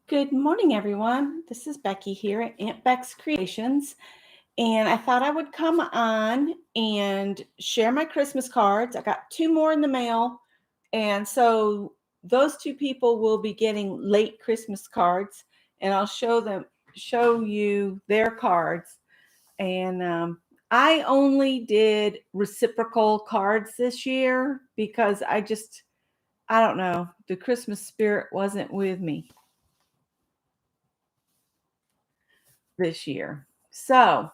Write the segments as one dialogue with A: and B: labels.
A: Good morning, everyone. This is Becky here at Aunt Beck's Creations, and I thought I would come on and share my Christmas cards. I got two more in the mail, and so those two people will be getting late Christmas cards, and I'll show you their cards. And I only did reciprocal cards this year because I don't know, the Christmas spirit wasn't with me this year. So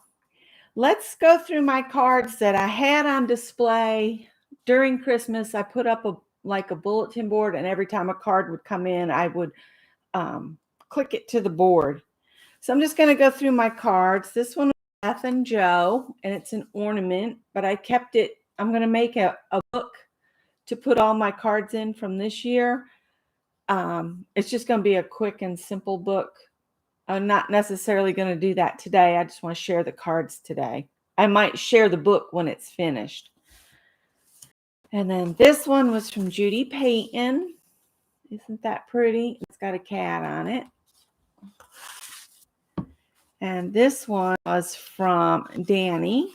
A: let's go through my cards that I had on display during Christmas. I put up a bulletin board, and every time a card would come in, I would click it to the board. So I'm just going to go through my cards. This one was Beth and Joe, and it's an ornament, but I kept it. I'm going to make a book to put all my cards in from this year. It's just going to be a quick and simple book. I'm not necessarily going to do that today. I just want to share the cards today. I might share the book when it's finished. And then this one was from Judy Payton. Isn't that pretty? It's got a cat on it. And this one was from Danny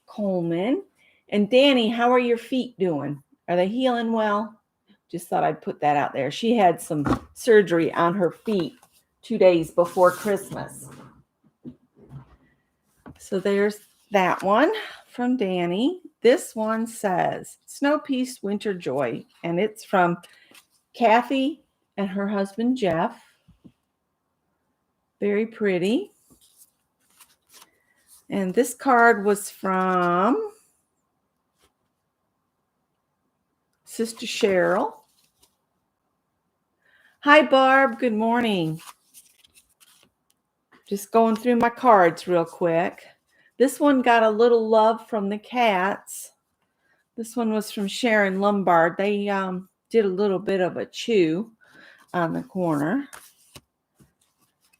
A: Coleman. And Danny, how are your feet doing? Are they healing well? Just thought I'd put that out there. She had some surgery on her feet 2 days before Christmas. So there's that one from Danny. This one says Snow Peace Winter Joy, and it's from Kathy and her husband Jeff. Very pretty. And this card was from Sister Cheryl. Hi, Barb. Good morning. Just going through my cards real quick. This one got a little love from the cats. This one was from Sharon Lombard. They did a little bit of a chew on the corner.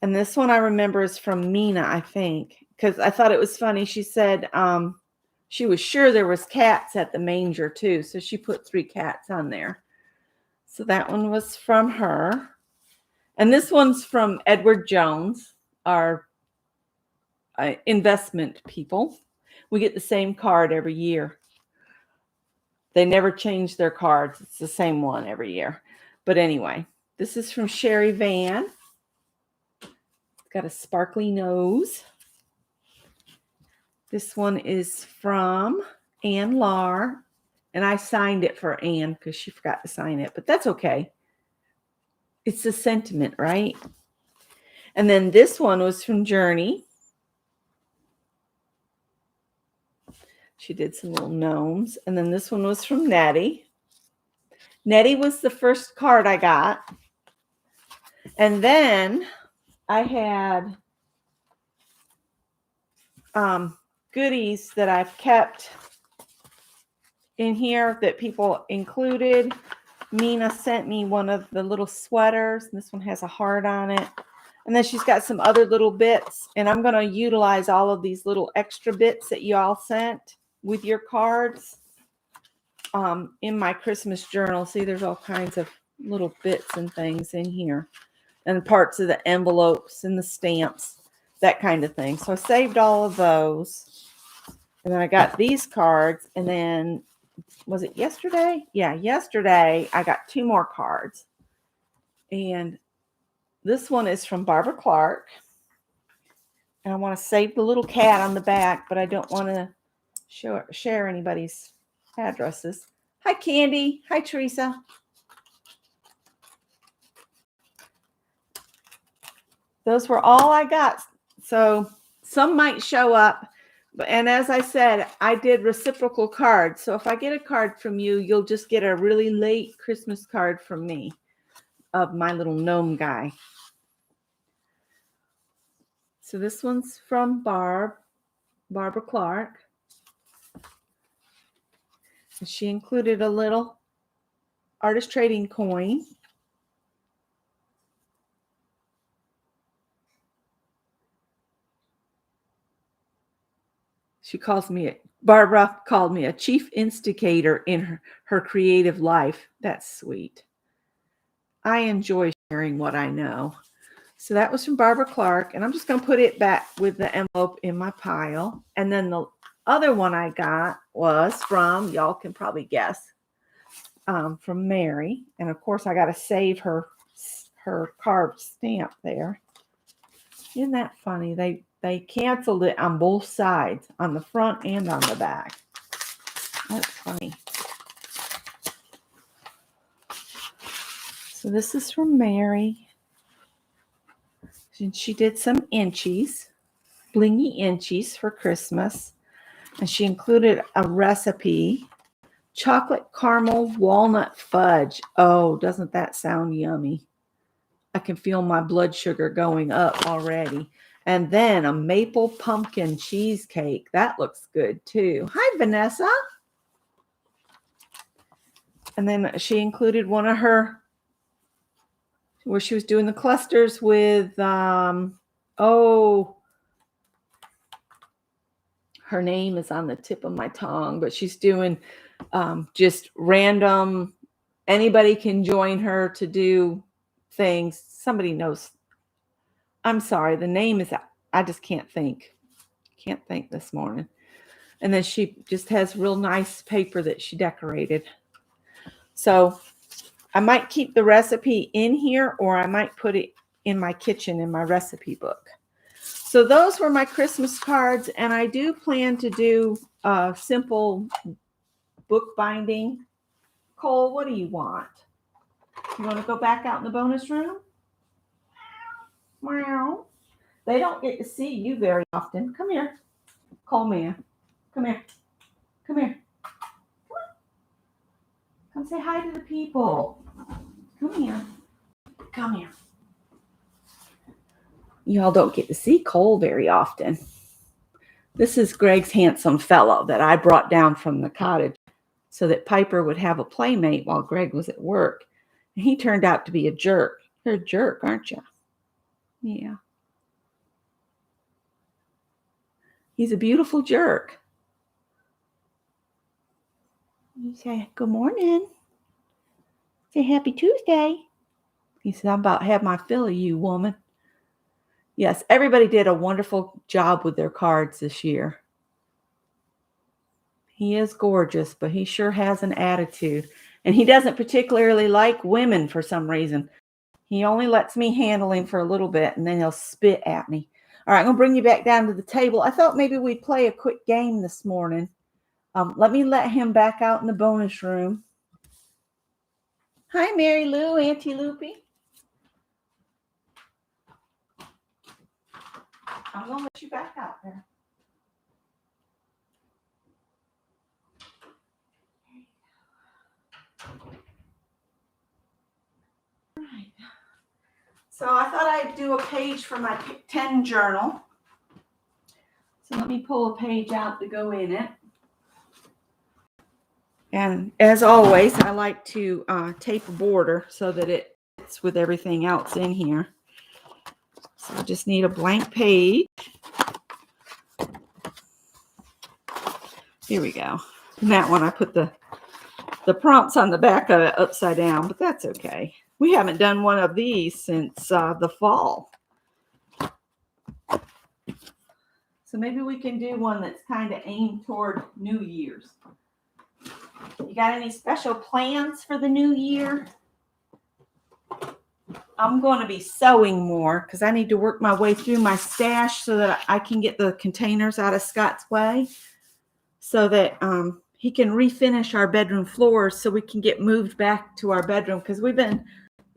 A: And this one I remember is from Mina, I think, because I thought it was funny. She said she was sure there was cats at the manger too, so she put 3 cats on there. So that one was from her. And this one's from Edward Jones, our investment people. We get the same card every year. They never change their cards. It's the same one every year. But anyway, this is from Sherry Van. It's got a sparkly nose. This one is from Ann Lar. And I signed it for Ann because she forgot to sign it. But that's okay. It's a sentiment, right? And then this one was from Journey. She did some little gnomes. And then this one was from Nettie. Nettie was the first card I got. And then I had goodies that I've kept in here that people included. Mina sent me one of the little sweaters. This one has a heart on it. And then she's got some other little bits. And I'm going to utilize all of these little extra bits that you all sent with your cards in my Christmas journal. See, there's all kinds of little bits and things in here. And parts of the envelopes and the stamps, that kind of thing. So I saved all of those. And then I got these cards. And then, was it yesterday? Yeah, yesterday I got 2 more cards. And this one is from Barbara Clark. And I want to save the little cat on the back, but I don't want to share anybody's addresses. Hi, Candy. Hi, Teresa. Those were all I got. So some might show up. And as I said, I did reciprocal cards. So if I get a card from you, you'll just get a really late Christmas card from me of my little gnome guy. So this one's from Barbara Clark. And she included a little artist trading coin. Barbara called me a chief instigator in her creative life. That's sweet. I enjoy sharing what I know. So that was from Barbara Clark, and I'm just going to put it back with the envelope in my pile. And then the other one I got was from, y'all can probably guess, from Mary. And of course, I got to save her carved stamp there. Isn't that funny? They canceled it on both sides, on the front and on the back. That's funny. So this is from Mary. She did some inchies, blingy inchies for Christmas. And she included a recipe, chocolate caramel walnut fudge. Oh, doesn't that sound yummy? I can feel my blood sugar going up already. And then a maple pumpkin cheesecake. That looks good too. Hi, Vanessa. And then she included one of her, where she was doing the clusters with, her name is on the tip of my tongue, but she's doing just random, anybody can join her to do things. Somebody knows. I'm sorry, the name is, I just can't think. Can't think this morning. And then she just has real nice paper that she decorated. So I might keep the recipe in here, or I might put it in my kitchen in my recipe book. So those were my Christmas cards, and I do plan to do a simple book binding. Cole, what do you want? You want to go back out in the bonus room? Meow. They don't get to see you very often. Come here. Cole, man. Come here. Come here. Come on. Come say hi to the people. Come here. Come here. Y'all don't get to see Cole very often. This is Greg's handsome fellow that I brought down from the cottage so that Piper would have a playmate while Greg was at work. And he turned out to be a jerk. You're a jerk, aren't you? Yeah. He's a beautiful jerk. You say, good morning. Say, happy Tuesday. He said, I'm about to have my fill of you, woman. Yes, everybody did a wonderful job with their cards this year. He is gorgeous, but he sure has an attitude. And he doesn't particularly like women for some reason. He only lets me handle him for a little bit, and then he'll spit at me. All right, I'm going to bring you back down to the table. I thought maybe we'd play a quick game this morning. Let me let him back out in the bonus room. Hi, Mary Lou, Auntie Loopy. I'm going to let you back out there. All right. So I thought I'd do a page for my 10 journal. So let me pull a page out to go in it. And as always, I like to tape a border so that it fits with everything else in here. So I just need a blank page. Here we go. And that one I put the prompts on the back of it upside down, but that's okay. We haven't done one of these since the fall. So maybe we can do one that's kind of aimed toward New Year's. You got any special plans for the new year? I'm going to be sewing more because I need to work my way through my stash so that I can get the containers out of Scott's way so that he can refinish our bedroom floors so we can get moved back to our bedroom, because we've been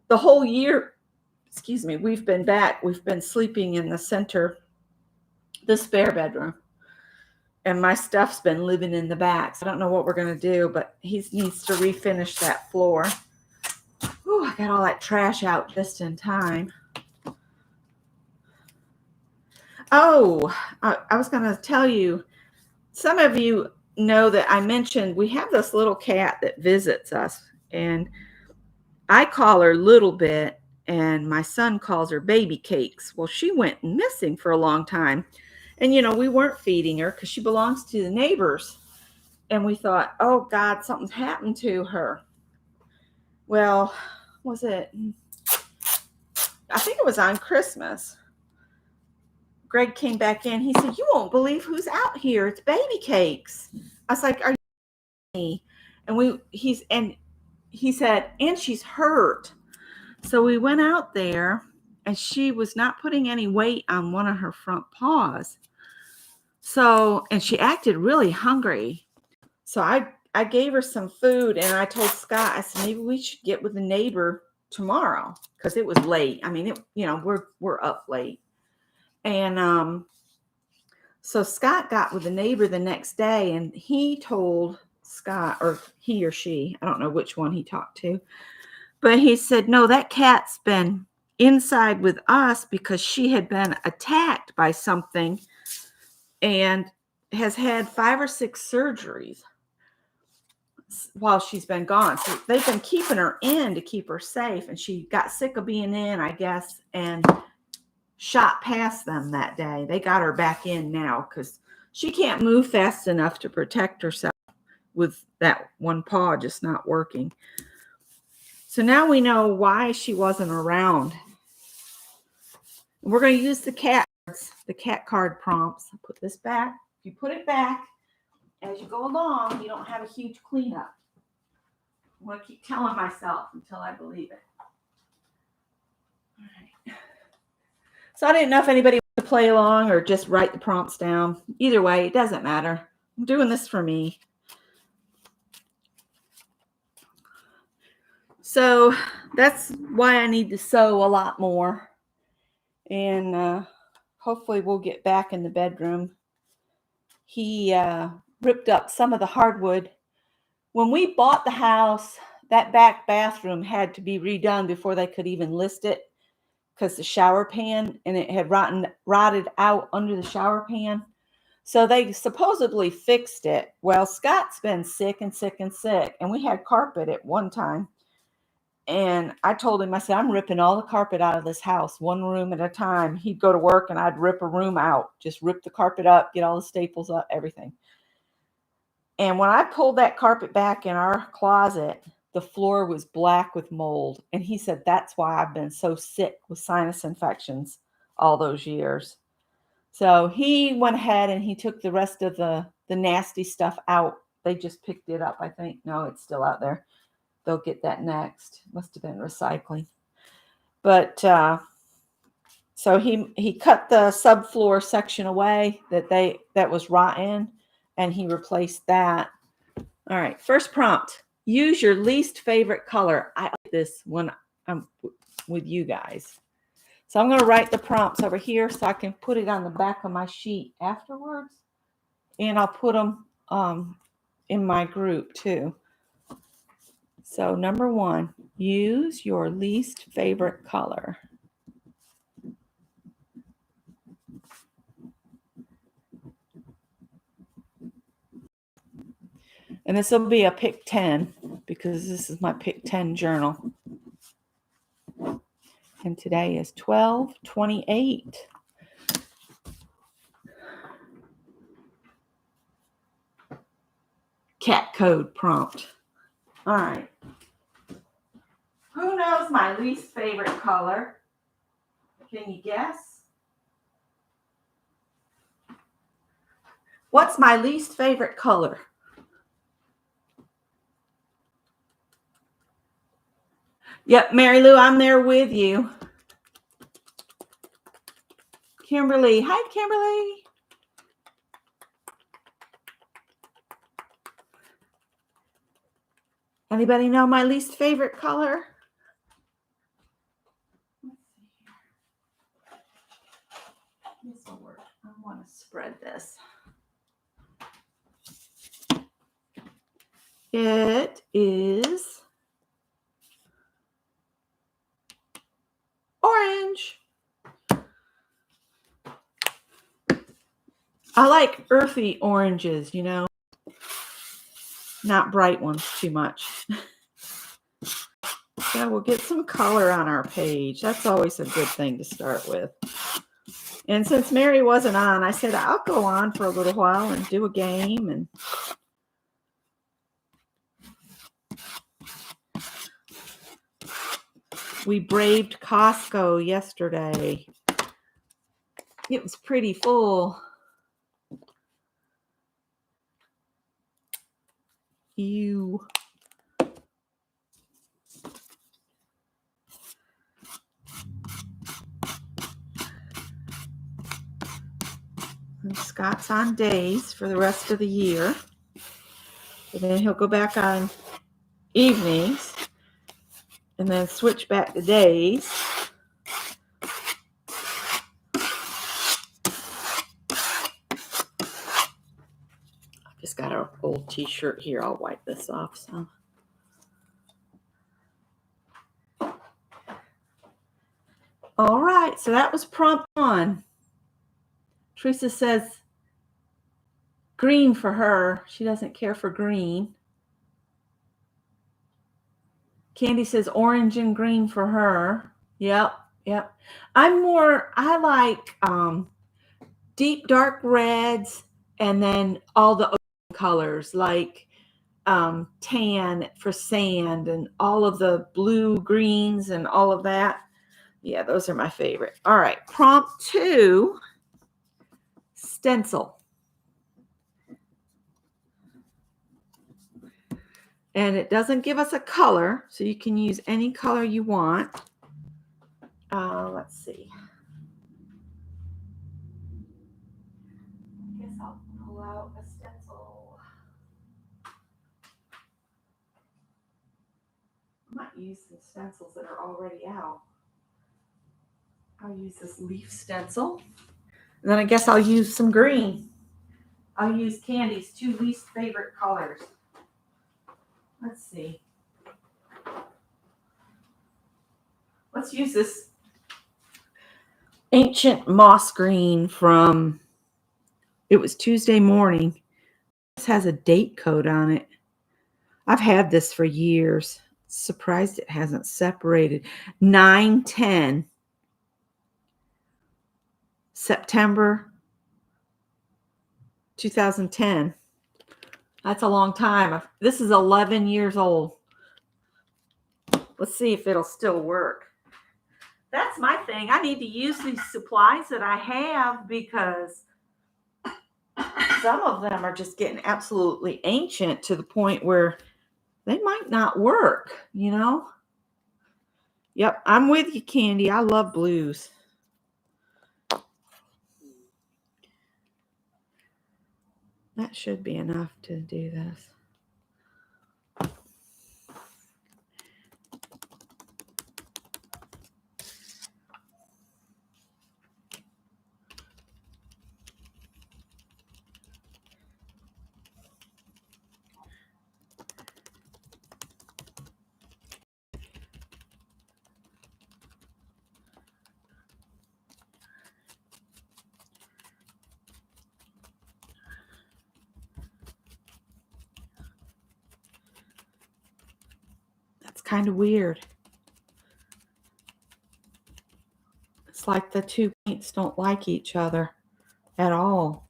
A: the whole year, we've been back. We've been sleeping in the center, the spare bedroom. And my stuff's been living in the back. So I don't know what we're going to do, but he needs to refinish that floor. Ooh, I got all that trash out just in time. Oh, I was going to tell you, some of you know that I mentioned we have this little cat that visits us. And I call her Little Bit, and my son calls her Baby Cakes. Well, she went missing for a long time. And, we weren't feeding her because she belongs to the neighbors. And we thought, oh, God, something's happened to her. Well, was it I think it was on Christmas. Greg came back in. He said, "You won't believe who's out here. It's baby cakes." I was like, "Are you kidding me?" And he said, "And she's hurt." So we went out there, and she was not putting any weight on one of her front paws. So, and she acted really hungry. So I gave her some food, and I told Scott, I said, maybe we should get with the neighbor tomorrow, because it was late. I mean, we're up late. And so Scott got with the neighbor the next day, and he told Scott, or he or she, I don't know which one he talked to, but he said, no, that cat's been inside with us because she had been attacked by something and has had 5 or 6 surgeries while she's been gone. So they've been keeping her in to keep her safe, and she got sick of being in, I guess, and shot past them that day. They got her back in now because she can't move fast enough to protect herself with that one paw just not working. So now we know why she wasn't around. We're going to use the cat card prompts. I'll put this back. If you put it back as you go along, you don't have a huge cleanup. I'm going to keep telling myself until I believe it. All right. So I didn't know if anybody wanted to play along or just write the prompts down. Either way, it doesn't matter. I'm doing this for me. So that's why I need to sew a lot more. And hopefully we'll get back in the bedroom. He ripped up some of the hardwood. When we bought the house, that back bathroom had to be redone before they could even list it, because the shower pan, and it had rotted out under the shower pan. So they supposedly fixed it. Well, Scott's been sick, and we had carpet at one time. And I told him, I said, I'm ripping all the carpet out of this house, one room at a time. He'd go to work and I'd rip a room out, just rip the carpet up, get all the staples up, everything. And when I pulled that carpet back in our closet, the floor was black with mold. And he said, that's why I've been so sick with sinus infections all those years. So he went ahead and he took the rest of the nasty stuff out. They just picked it up, I think. No, it's still out there. They'll get that next. Must have been recycling. But so he cut the subfloor section away that was rotten, and he replaced that. All right, first prompt. Use your least favorite color. I like this when I'm with you guys. So I'm going to write the prompts over here so I can put it on the back of my sheet afterwards. And I'll put them in my group too. So number 1, use your least favorite color. And this will be a pick 10 because this is my pick 10 journal. And today is 12/28. Cat code prompt. All right. Who knows my least favorite color? Can you guess? What's my least favorite color? Yep, Mary Lou, I'm there with you. Kimberly. Hi, Kimberly. Anybody know my least favorite color? This will work. I want to spread this. It is orange. I like earthy oranges, not bright ones too much. So we'll get some color on our page. That's always a good thing to start with. And since Mary wasn't on, I said I'll go on for a little while and do a game. And We braved Costco yesterday. It was pretty full. Ew. And Scott's on days for the rest of the year. And then he'll go back on evenings and then switch back to days. I just got an old t-shirt here. I'll wipe this off some. All right, so that was prompt 1. Teresa says green for her. She doesn't care for green. Candy says orange and green for her. Yep. I like deep dark reds and then all the colors like tan for sand and all of the blue greens and all of that. Yeah, those are my favorite. All right, prompt 2, stencil. And it doesn't give us a color, so you can use any color you want. Let's see. I guess I'll pull out a stencil. I might use some stencils that are already out. I'll use this leaf stencil. And then I guess I'll use some green. I'll use Candy's 2 least favorite colors. Let's see. Let's use this ancient moss green from, it was Tuesday morning. This has a date code on it. I've had this for years. Surprised it hasn't separated. 9/10. September 2010. That's a long time. This is 11 years old. Let's see if it'll still work. That's my thing. I need to use these supplies that I have because some of them are just getting absolutely ancient to the point where they might not work, you know? Yep, I'm with you, Candy. I love blues. That should be enough to do this. That's kind of weird. It's like the 2 paints don't like each other at all.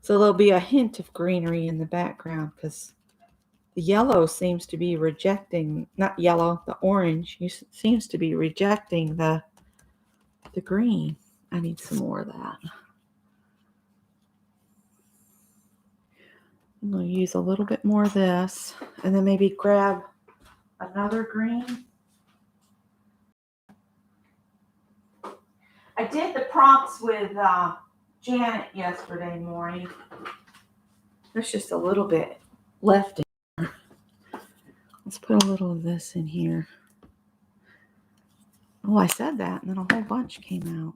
A: So there'll be a hint of greenery in the background because the yellow seems to be rejecting, not yellow, the orange seems to be rejecting the green. I need some more of that. I'm going to use a little bit more of this and then maybe grab another green. I did the prompts with Janet yesterday morning. There's just a little bit left in here. Let's put a little of this in here. Oh, I said that, and then a whole bunch came out.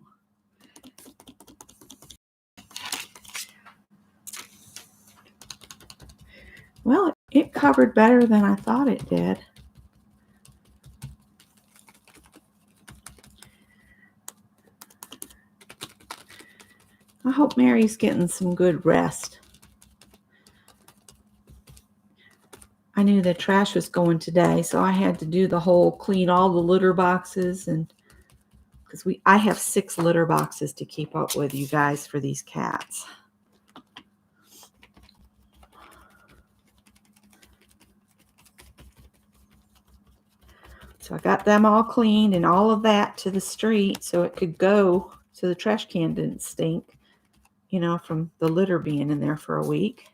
A: Well, it covered better than I thought it did. I hope Mary's getting some good rest. I knew the trash was going today, so I had to do the whole clean all the litter boxes, and because I have 6 litter boxes to keep up with, you guys, for these cats. So I got them all cleaned and all of that to the street so it could go so the trash can didn't stink, you know, from the litter being in there for a week.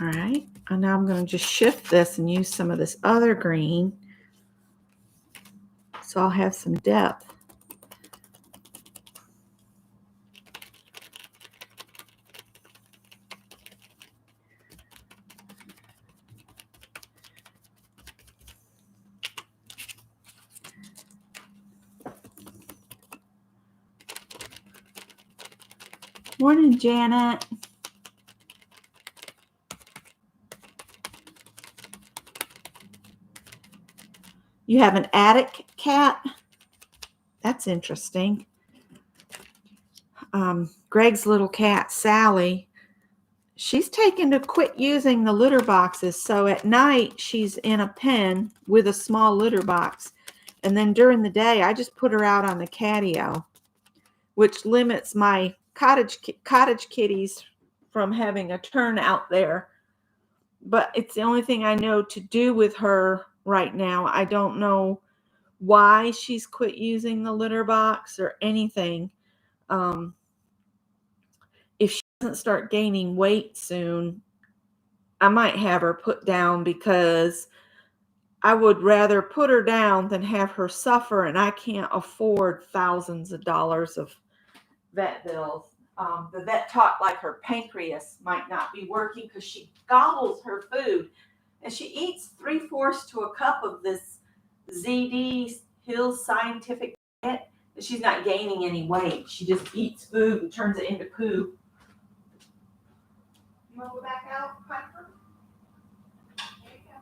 A: All right, and now I'm going to just shift this and use some of this other green so I'll have some depth. Morning, Janet. You have an attic cat? That's interesting. Greg's little cat, Sally, she's taken to quit using the litter boxes. So at night, she's in a pen with a small litter box. And then during the day, I just put her out on the catio, which limits my cottage kitties from having a turn out there. But it's the only thing I know to do with her right now. I don't know why she's quit using the litter box or anything. If she doesn't start gaining weight soon, I might have her put down, because I would rather put her down than have her suffer, and I can't afford thousands of dollars of vet bills. The vet talked like her pancreas might not be working because she gobbles her food, and she eats 3/4 to a cup of this ZD Hills Scientific diet, and she's not gaining any weight. She just eats food and turns it into poo. You want to go back out, Piper? There you go.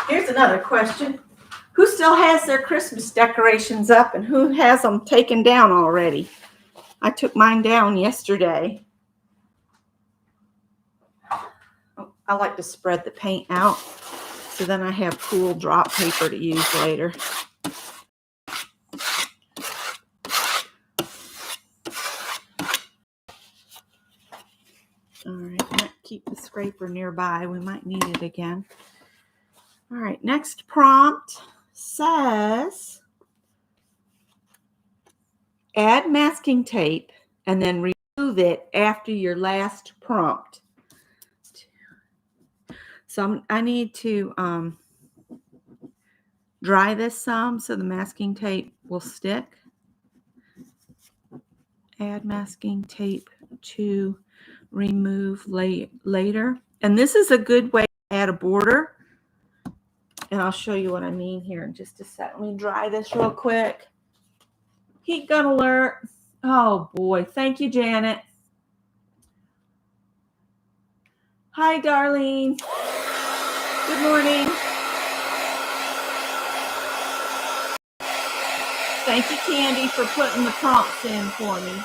A: Here's another question. Who still has their Christmas decorations up, and who has them taken down already? I took mine down yesterday. I like to spread the paint out so then I have cool drop paper to use later. All right, I might keep the scraper nearby. We might need it again. All right, next prompt says add masking tape and then remove it after your last prompt. So I need to dry this some so the masking tape will stick. Add masking tape to remove later. And this is a good way to add a border. And I'll show you what I mean here in just a sec. Let me dry this real quick. Heat gun alert. Oh boy. Thank you, Janet. Hi, Darlene. Good morning. Thank you, Candy, for putting the prompts in for me.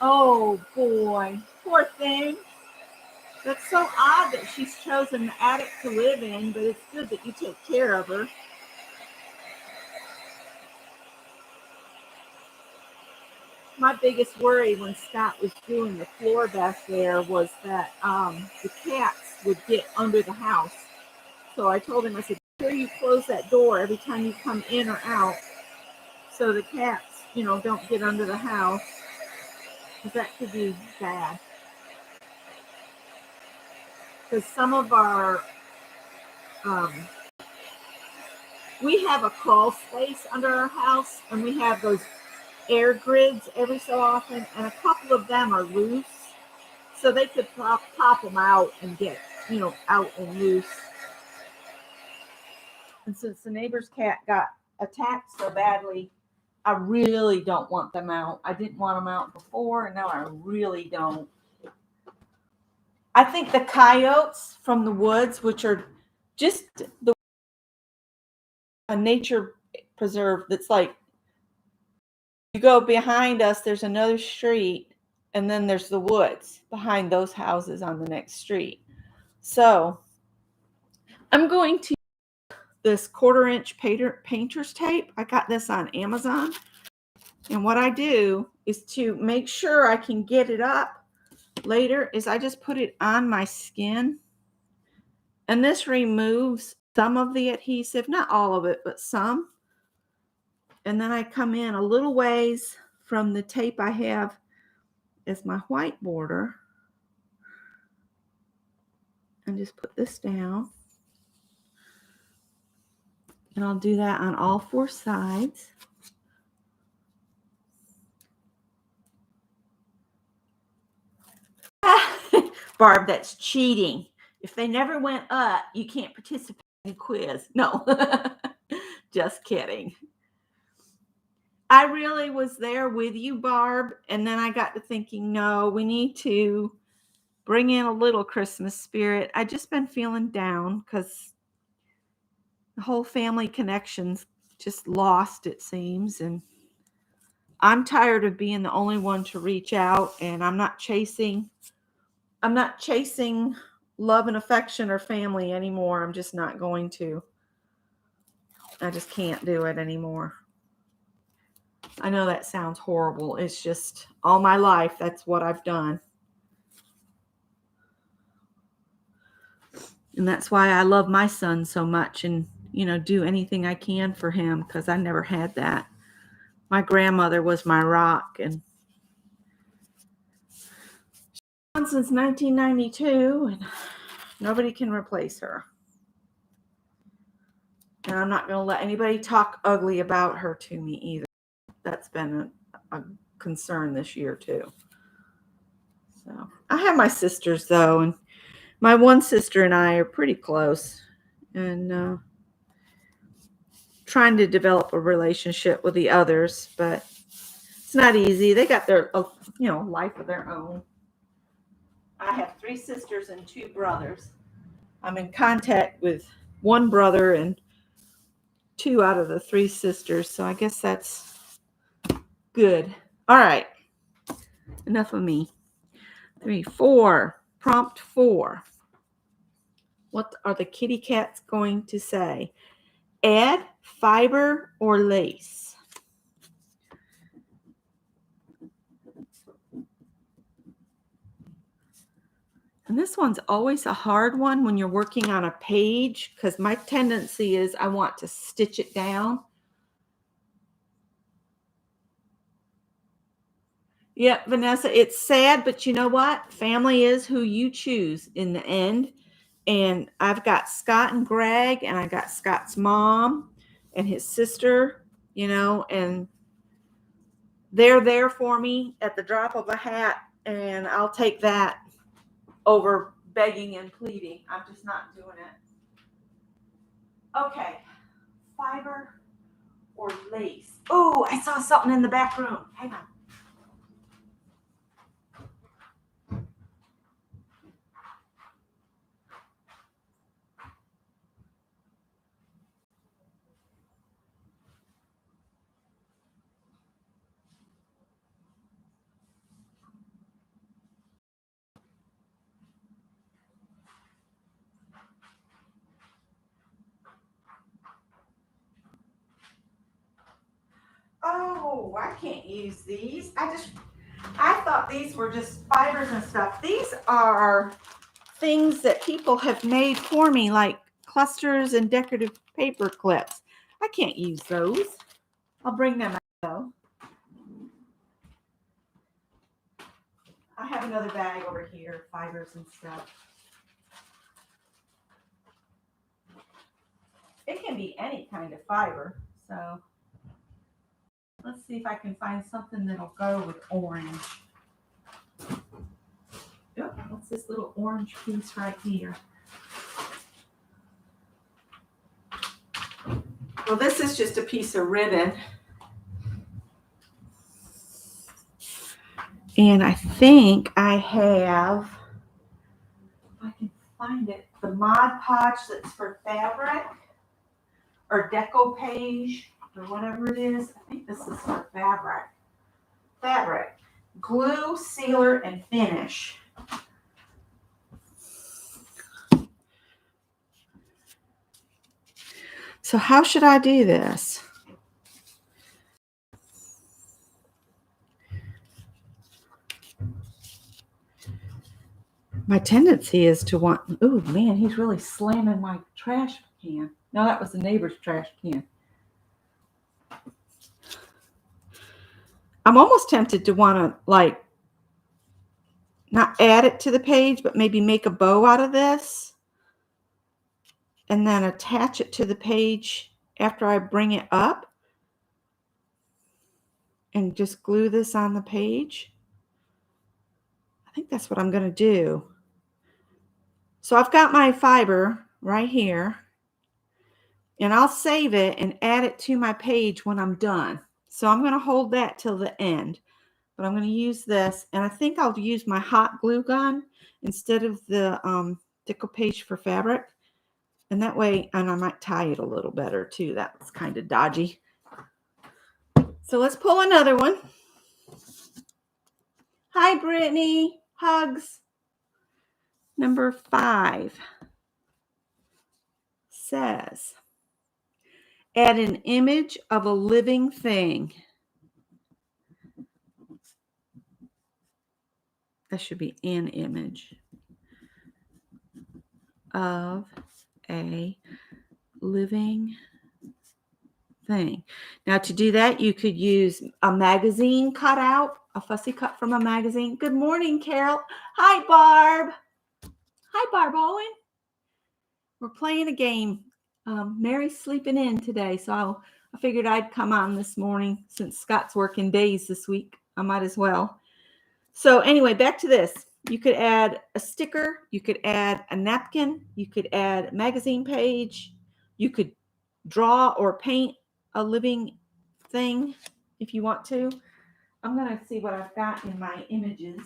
A: Oh boy. Poor thing. That's so odd that she's chosen the attic to live in, but it's good that you take care of her. My biggest worry when Scott was doing the floor back there was that the cats would get under the house. So I told him, I said, make sure you close that door every time you come in or out so the cats, don't get under the house, because that could be bad. Because some of our, we have a crawl space under our house, and we have those air grids every so often, and a couple of them are loose, so they could pop them out and get, out and loose. And since the neighbor's cat got attacked so badly, I really don't want them out. I didn't want them out before, and now I really don't. I think the coyotes from the woods, which are just a nature preserve that's like, you go behind us, there's another street, and then there's the woods behind those houses on the next street. So I'm going to use this 1/4-inch painter's tape. I got this on Amazon. And what I do is, to make sure I can get it up later, is I just put it on my skin. And this removes some of the adhesive, not all of it, but some. And then I come in a little ways from the tape I have as my white border and just put this down. And I'll do that on all 4 sides. Barb, that's cheating. If they never went up, you can't participate in the quiz. No, just kidding. I really was there with you, Barb. And then I got to thinking, no, we need to bring in a little Christmas spirit. I just been feeling down because the whole family connection's just lost, it seems. And I'm tired of being the only one to reach out, and I'm not chasing love and affection or family anymore. I'm just not going to. I just can't do it anymore. I know that sounds horrible. It's just all my life, that's what I've done. And that's why I love my son so much, and, do anything I can for him, because I never had that. My grandmother was my rock, and since 1992, and nobody can replace her. And I'm not going to let anybody talk ugly about her to me either. That's been a concern this year too. So I have my sisters though, and my one sister and I are pretty close, and trying to develop a relationship with the others, but it's not easy. They got their life of their own. I have 3 sisters and 2 brothers. I'm in contact with 1 brother and 2 out of the 3 sisters, so I guess that's good. All right, enough of me. 3, 4, prompt 4. What are the kitty cats going to say? Add fiber or lace? And this one's always a hard one when you're working on a page, because my tendency is I want to stitch it down. Yeah, Vanessa, it's sad, but you know what? Family is who you choose in the end. And I've got Scott and Greg, and I got Scott's mom and his sister, and they're there for me at the drop of a hat, and I'll take that over begging and pleading. I'm just not doing it. Okay, fiber or lace? Oh, I saw something in the back room. Hang on. Oh, I can't use these. I thought these were just fibers and stuff. These are things that people have made for me, like clusters and decorative paper clips. I can't use those. I'll bring them out though. I have another bag over here, fibers and stuff. It can be any kind of fiber. So let's see if I can find something that'll go with orange. Oh, what's this little orange piece right here? Well, this is just a piece of ribbon. And I think I have find it. The Mod Podge that's for fabric or decoupage or whatever it is. I think this is for fabric. Fabric. Glue, sealer, and finish. So how should I do this? My tendency is to want, oh man, he's really slamming my trash can. No, that was the neighbor's trash can. I'm almost tempted to want to like not add it to the page, but maybe make a bow out of this and then attach it to the page after I bring it up and just glue this on the page. I think that's what I'm going to do. So I've got my fiber right here and I'll save it and add it to my page when I'm done. So I'm going to hold that till the end, but I'm going to use this and I think I'll use my hot glue gun instead of the decoupage for fabric. And that way, and I might tie it a little better too. That's kind of dodgy. So let's pull another one. Hi, Brittany. Hugs. Number 5 says, add an image of a living thing. That should be an image of a living thing. Now to do that, you could use a magazine cutout, a fussy cut from a magazine. Good morning, Carol. Hi, Barb. Hi, Barb Owen. We're playing a game. Mary's sleeping in today, so I figured I'd come on this morning since Scott's working days this week. I might as well. So anyway, back to this. You could add a sticker. You could add a napkin. You could add a magazine page. You could draw or paint a living thing if you want to. I'm going to see what I've got in my images.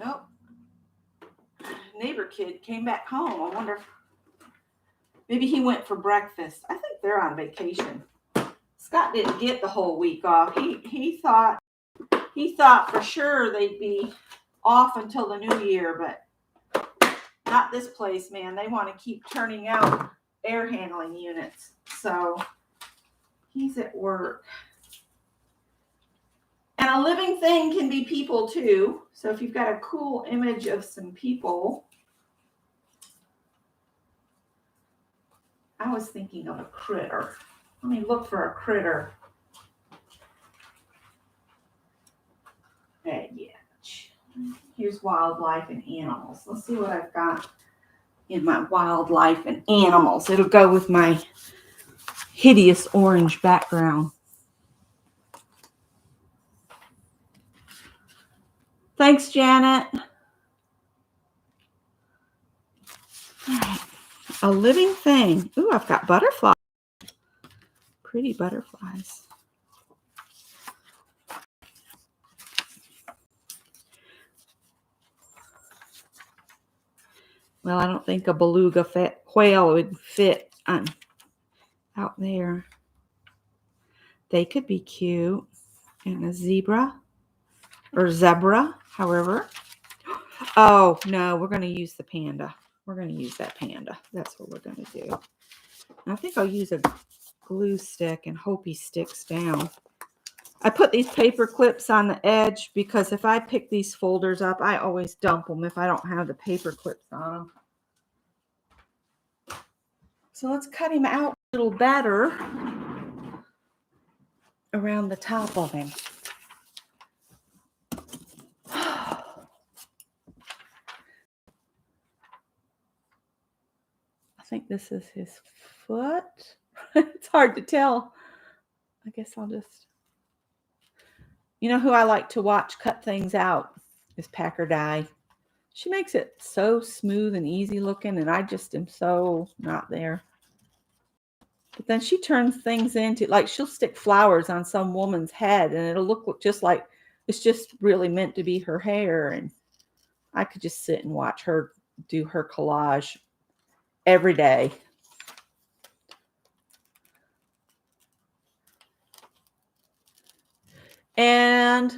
A: Nope. Neighbor kid came back home. I wonder if maybe he went for breakfast. I think they're on vacation. Scott didn't get the whole week off. He thought for sure they'd be off until the new year, but not this place, man. They want to keep turning out air handling units. So he's at work. And a living thing can be people too. So if you've got a cool image of some people, I was thinking of a critter. Let me look for a critter. Yeah. Here's wildlife and animals. Let's see what I've got in my wildlife and animals. It'll go with my hideous orange background. Thanks, Janet. All right. A living thing. Ooh, I've got butterflies. Pretty butterflies. Well, I don't think a beluga whale would fit out there. They could be cute. And a zebra or zebra, however. Oh, no, we're going to use the panda. We're going to use that panda. That's what we're going to do. And I think I'll use a glue stick and hope he sticks down. I put these paper clips on the edge because if I pick these folders up, I always dump them if I don't have the paper clips on them. So let's cut him out a little better around the top of him. I think this is his foot. It's hard to tell. I guess I'll just... You know who I like to watch cut things out is Packer Dye. She makes it so smooth and easy looking, and I just am so not there. But then she turns things into, like she'll stick flowers on some woman's head, and it'll look just like it's just really meant to be her hair. And I could just sit and watch her do her collage every day. And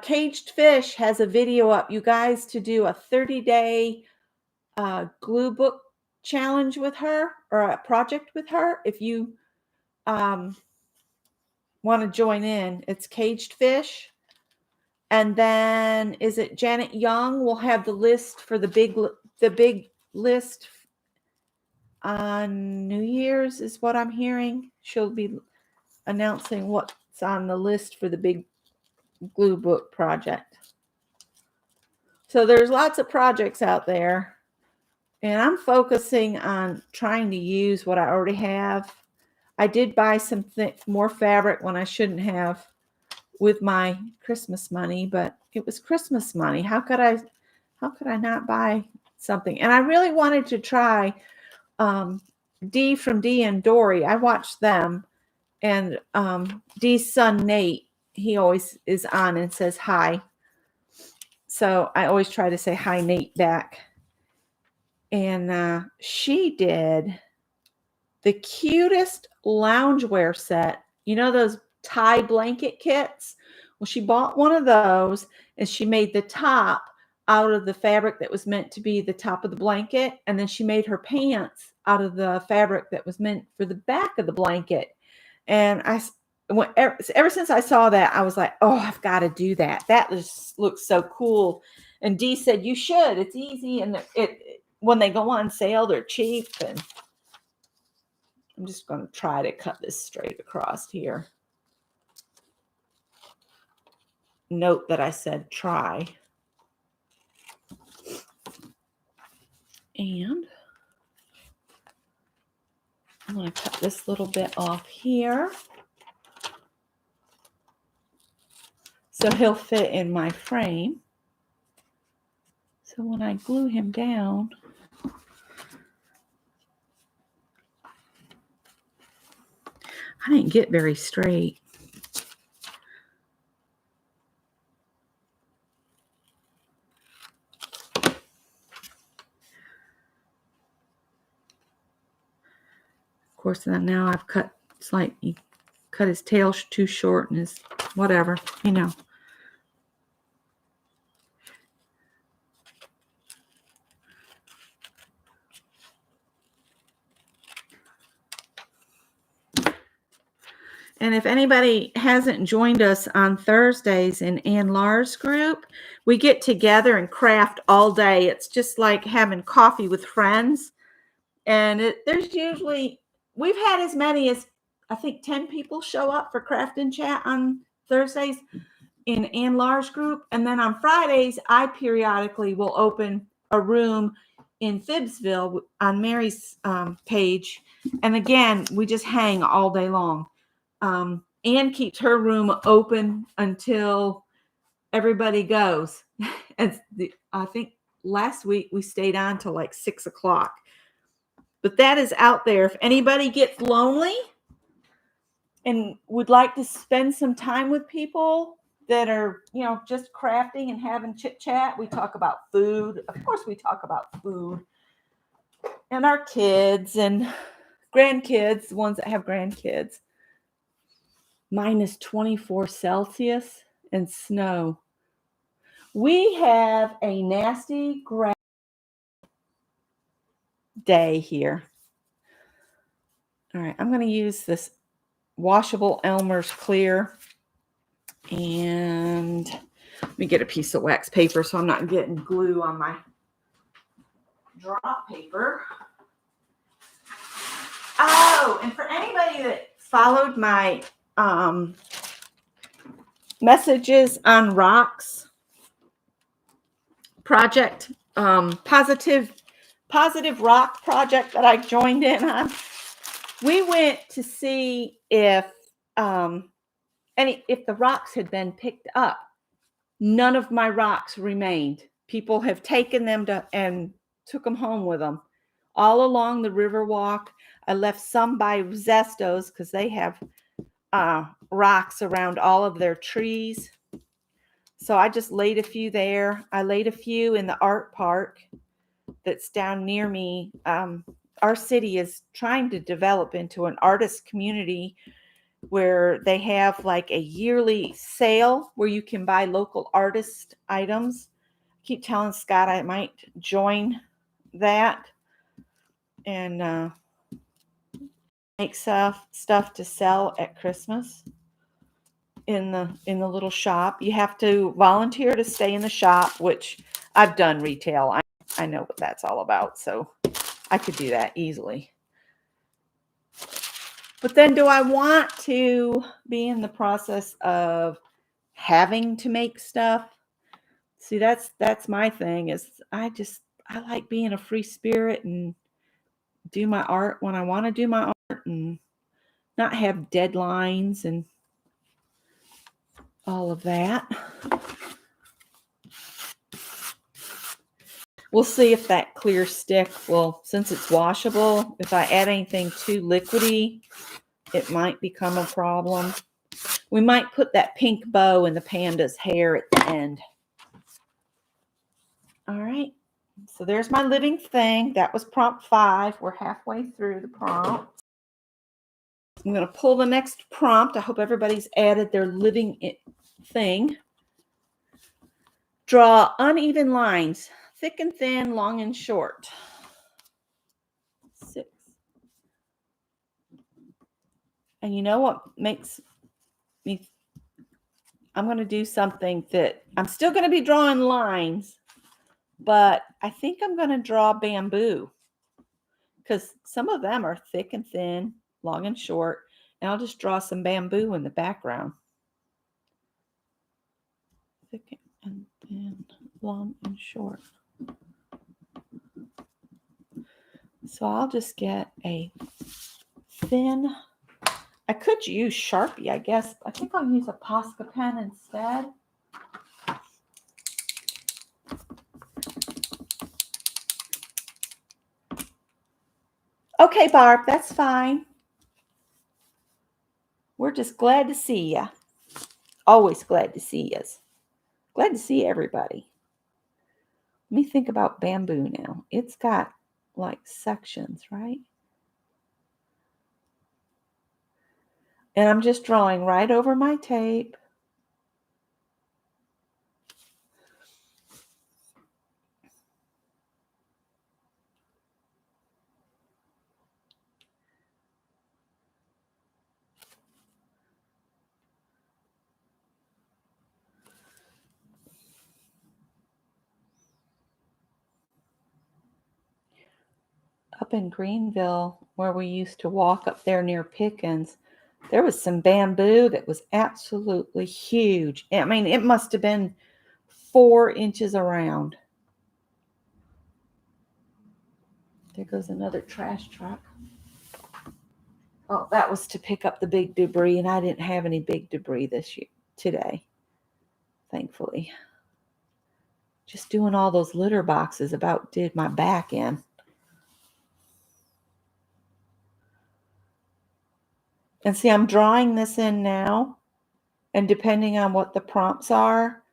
A: Caged Fish has a video up, you guys, to do a 30-day glue book challenge with her, or a project with her. If you want to join in, it's Caged Fish. And then is it Janet Young will have the list for the big list on New Year's, is what I'm hearing. She'll be announcing what's on the list for the big glue book project. So there's lots of projects out there, and I'm focusing on trying to use what I already have. I did buy some more fabric when I shouldn't have with my Christmas money, but it was Christmas money. How could I not buy something? And I really wanted to try Dee from Dee and Dory. I watched them, and Dee's son Nate, he always is on and says hi. So I always try to say hi, Nate, back. And she did the cutest loungewear set. You know those tie blanket kits? Well, she bought one of those, and she made the top out of the fabric that was meant to be the top of the blanket. And then she made her pants out of the fabric that was meant for the back of the blanket. And ever since I saw that, I was like, oh, I've got to do that. That just looks so cool. And Dee said, you should. It's easy. And when they go on sale, they're cheap. And I'm just going to try to cut this straight across here. Note that I said try. And I'm going to cut this little bit off here, so he'll fit in my frame. So when I glue him down, I didn't get very straight. Of course, now I've cut slightly, cut his tail too short and his whatever, you know. And if anybody hasn't joined us on Thursdays in Ann Laura's group, we get together and craft all day. It's just like having coffee with friends. And there's usually, we've had as many as, I think, 10 people show up for Craft and Chat on Thursdays in Ann Laura's group. And then on Fridays, I periodically will open a room in Phibbsville on Mary's page. And again, we just hang all day long. Ann keeps her room open until everybody goes. And I think last week we stayed on till like 6 o'clock. But that is out there. If anybody gets lonely and would like to spend some time with people that are, just crafting and having chit chat, we talk about food. Of course, we talk about food and our kids and grandkids, the ones that have grandkids. Minus 24 Celsius and snow. We have a nasty gray day here. All right, I'm going to use this washable Elmer's clear, and let me get a piece of wax paper so I'm not getting glue on my drop paper. Oh, and for anybody that followed my messages on rocks project, positive rock project that I joined in on, we went to see if the rocks had been picked up. None of my rocks remained. People have taken them and took them home with them. All along the river walk, I left some by Zestos because they have rocks around all of their trees. So I just laid a few there. I laid a few in the art park that's down near me. Our city is trying to develop into an artist community where they have like a yearly sale where you can buy local artist items. I keep telling Scott I might join that and make stuff to sell at Christmas in the little shop. You have to volunteer to stay in the shop, which I've done retail. I know what that's all about, so I could do that easily. But then do I want to be in the process of having to make stuff? See, that's my thing is I like being a free spirit and do my art when I want to do my art and not have deadlines and all of that. We'll see if that clear stick will, since it's washable, if I add anything too liquidy, it might become a problem. We might put that pink bow in the panda's hair at the end. All right. So there's my living thing. That was prompt 5. We're halfway through the prompt. I'm going to pull the next prompt. I hope everybody's added their living thing. Draw uneven lines, thick and thin, long and short. 6. And you know what makes me, I'm going to do something that I'm still going to be drawing lines, but I think I'm going to draw bamboo because some of them are thick and thin, long and short, and I'll just draw some bamboo in the background. Thick and thin, long and short. So I'll just get a thin, I could use Sharpie, I guess. I think I'll use a Posca pen instead. Okay, Barb, that's fine. We're just glad to see you. Always glad to see you. Glad to see everybody. Let me think about bamboo now. It's got like sections, right? And I'm just drawing right over my tape. Up in Greenville, where we used to walk up there near Pickens, there was some bamboo that was absolutely huge. I mean, it must have been 4 inches around. There goes another trash truck. Oh, that was to pick up the big debris, and I didn't have any big debris today, thankfully. Just doing all those litter boxes about did my back in. And see, I'm drawing this in now, and depending on what the prompts are,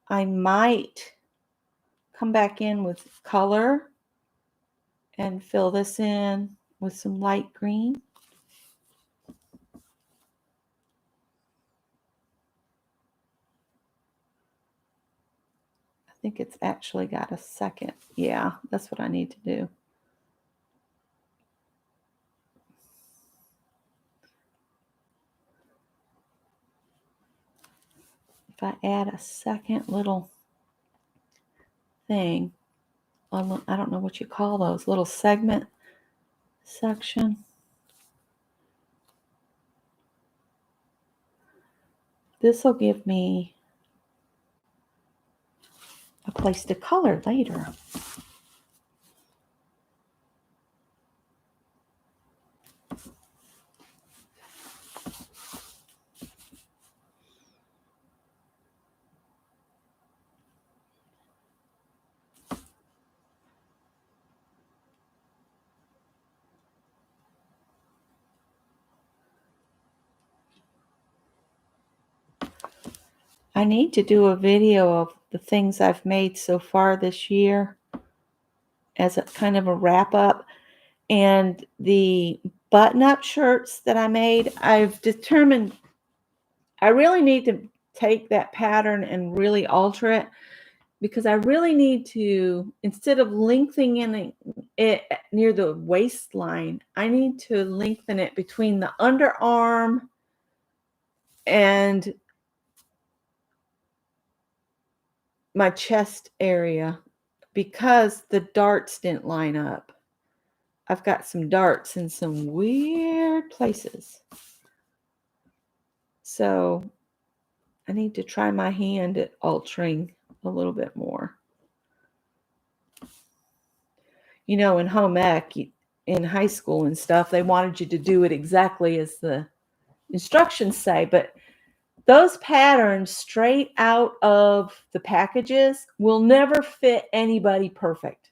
A: I might come back in with color and fill this in with some light green. I think it's actually got a second. Yeah, that's what I need to do. If I add a second little thing, I don't know what you call those, little segment section. This will give me a place to color later. I need to do a video of the things I've made so far this year as a kind of a wrap up. And the button-up shirts that I made, I've determined I really need to take that pattern and really alter it, because I really need to, instead of lengthening it near the waistline, I need to lengthen it between the underarm and my chest area, because the darts didn't line up. I've got some darts in some weird places. So I need to try my hand at altering a little bit more. You know, in home ec, in high school and stuff, they wanted you to do it exactly as the instructions say, but those patterns straight out of the packages will never fit anybody perfect.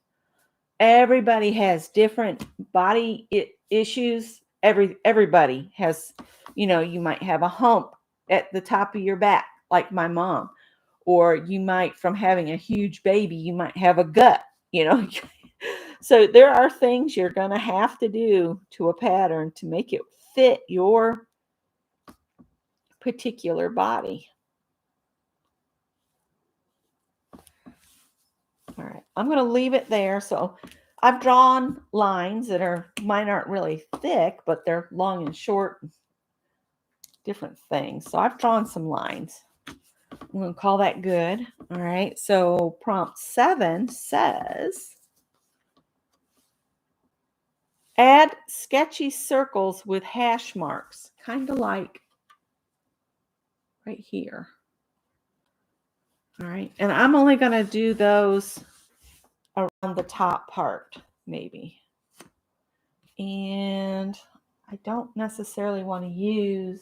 A: Everybody has different body issues. Everybody has, you know, you might have a hump at the top of your back, like my mom, or you might, from having a huge baby, you might have a gut, you know. So there are things you're going to have to do to a pattern to make it fit your particular body. All right, I'm going to leave it there. So I've drawn lines that are, mine aren't really thick, but they're long and short, different things. So I've drawn some lines. I'm going to call that good. All right, so prompt 7 says, add sketchy circles with hash marks, kind of like right here. All right, and I'm only going to do those around the top part, maybe. And I don't necessarily want to use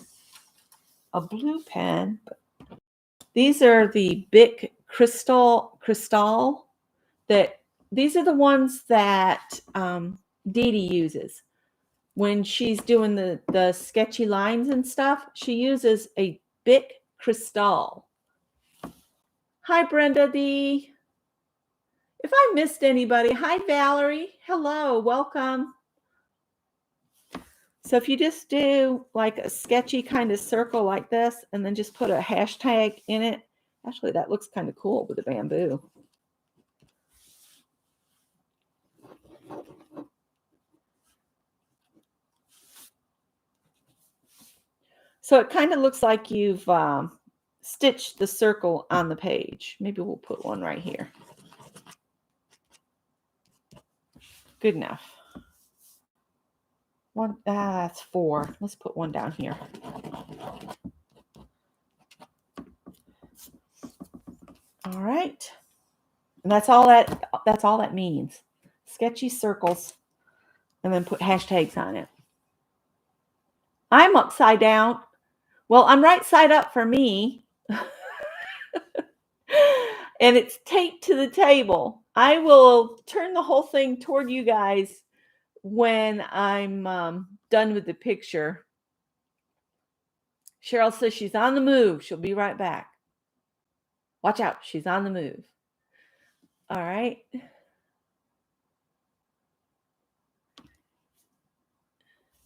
A: a blue pen, but these are the Bic Crystal that these are the ones that Dee Dee uses when she's doing the sketchy lines and stuff. She uses a Bic Crystal. Hi, Brenda D. If I missed anybody, hi, Valerie. Hello, welcome. So if you just do like a sketchy kind of circle like this, and then just put a hashtag in it, actually that looks kind of cool with the bamboo. So it kind of looks like you've stitched the circle on the page. Maybe we'll put one right here. Good enough. One, that's 4. Let's put one down here. All right. And that's all that means. Sketchy circles, and then put hashtags on it. I'm upside down. Well, I'm right side up for me. And it's taped to the table. I will turn the whole thing toward you guys when I'm done with the picture. Cheryl says she's on the move. She'll be right back. Watch out. She's on the move. All right.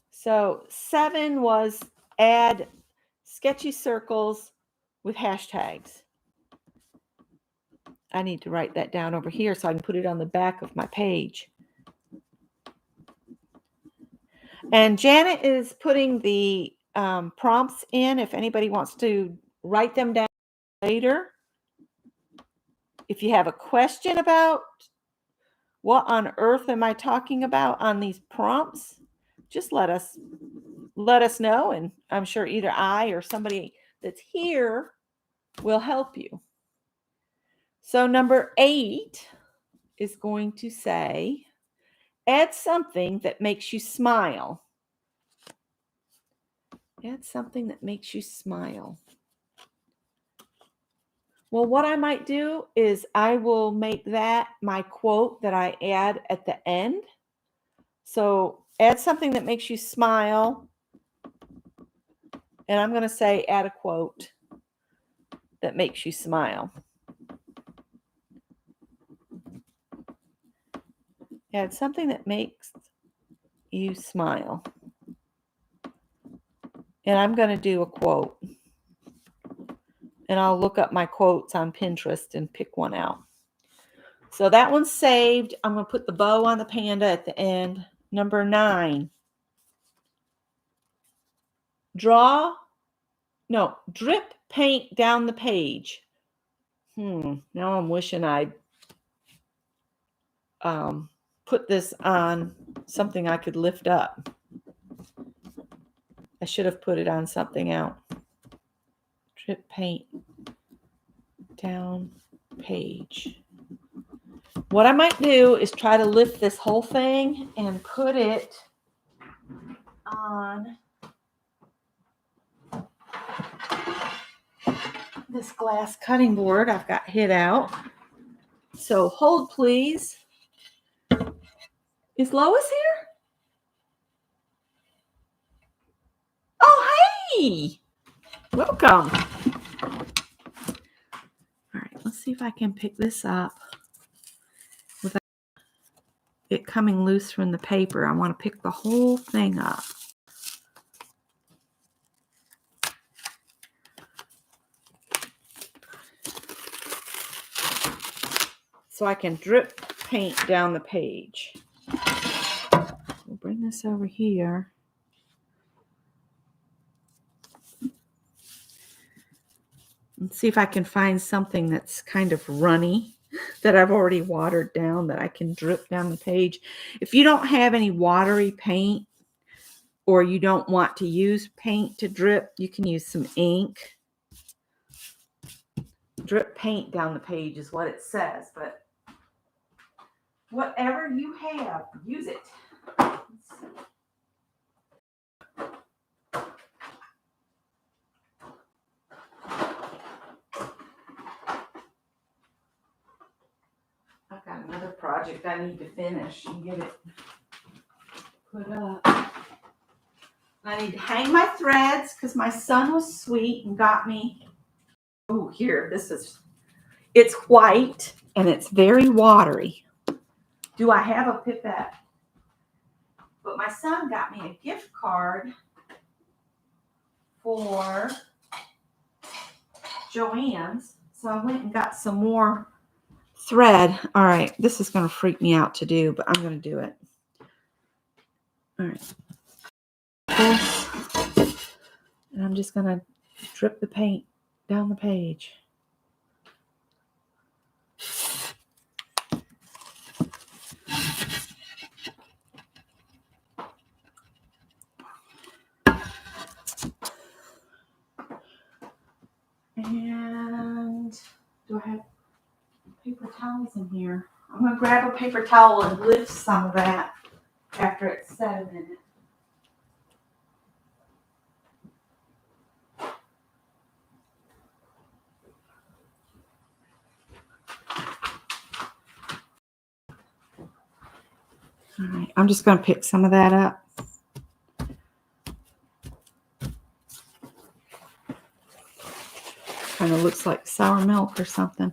A: So 7 was add sketchy circles with hashtags. I need to write that down over here so I can put it on the back of my page. And Janet is putting the prompts in if anybody wants to write them down later. If you have a question about what on earth am I talking about on these prompts, just let us know, and I'm sure either I or somebody that's here will help you. So number 8 is going to say, add something that makes you smile. Add something that makes you smile. Well, what I might do is I will make that my quote that I add at the end. So add something that makes you smile. And I'm going to say add a quote that makes you smile. Add something that makes you smile. And I'm going to do a quote. And I'll look up my quotes on Pinterest and pick one out. So that one's saved. I'm going to put the bow on the panda at the end. Number 9. Drip paint down the page. Now I'm wishing I'd put this on something I could lift up. I should have put it on something else. Drip paint down page. What I might do is try to lift this whole thing and put it on this glass cutting board I've got hid out. So hold please. Is Lois here? Oh, hey! Welcome. All right, let's see if I can pick this up without it coming loose from the paper. I want to pick the whole thing up. So I can drip paint down the page. We'll bring this over here. And see if I can find something that's kind of runny that I've already watered down that I can drip down the page. If you don't have any watery paint or you don't want to use paint to drip, you can use some ink. Drip paint down the page is what it says, but whatever you have, use it. I've got another project I need to finish and get it put up. I need to hang my threads because my son was sweet and got me. Oh, here, it's white and it's very watery. Do I have a pipette? But my son got me a gift card for Joann's. So I went and got some more thread. All right, this is going to freak me out to do, but I'm going to do it. All right. And I'm just going to drip the paint down the page. And do I have paper towels in here? I'm going to grab a paper towel and lift some of that after it's set a minute. All right, I'm just going to pick some of that up. Kind of looks like sour milk or something.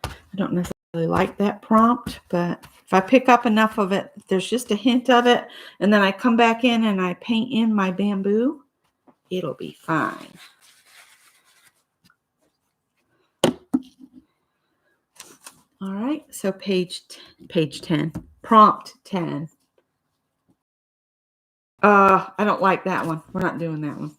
A: I don't necessarily like that prompt, but if I pick up enough of it, there's just a hint of it, and then I come back in and I paint in my bamboo, it'll be fine. All right, so page 10, prompt 10. I don't like that one. We're not doing that one.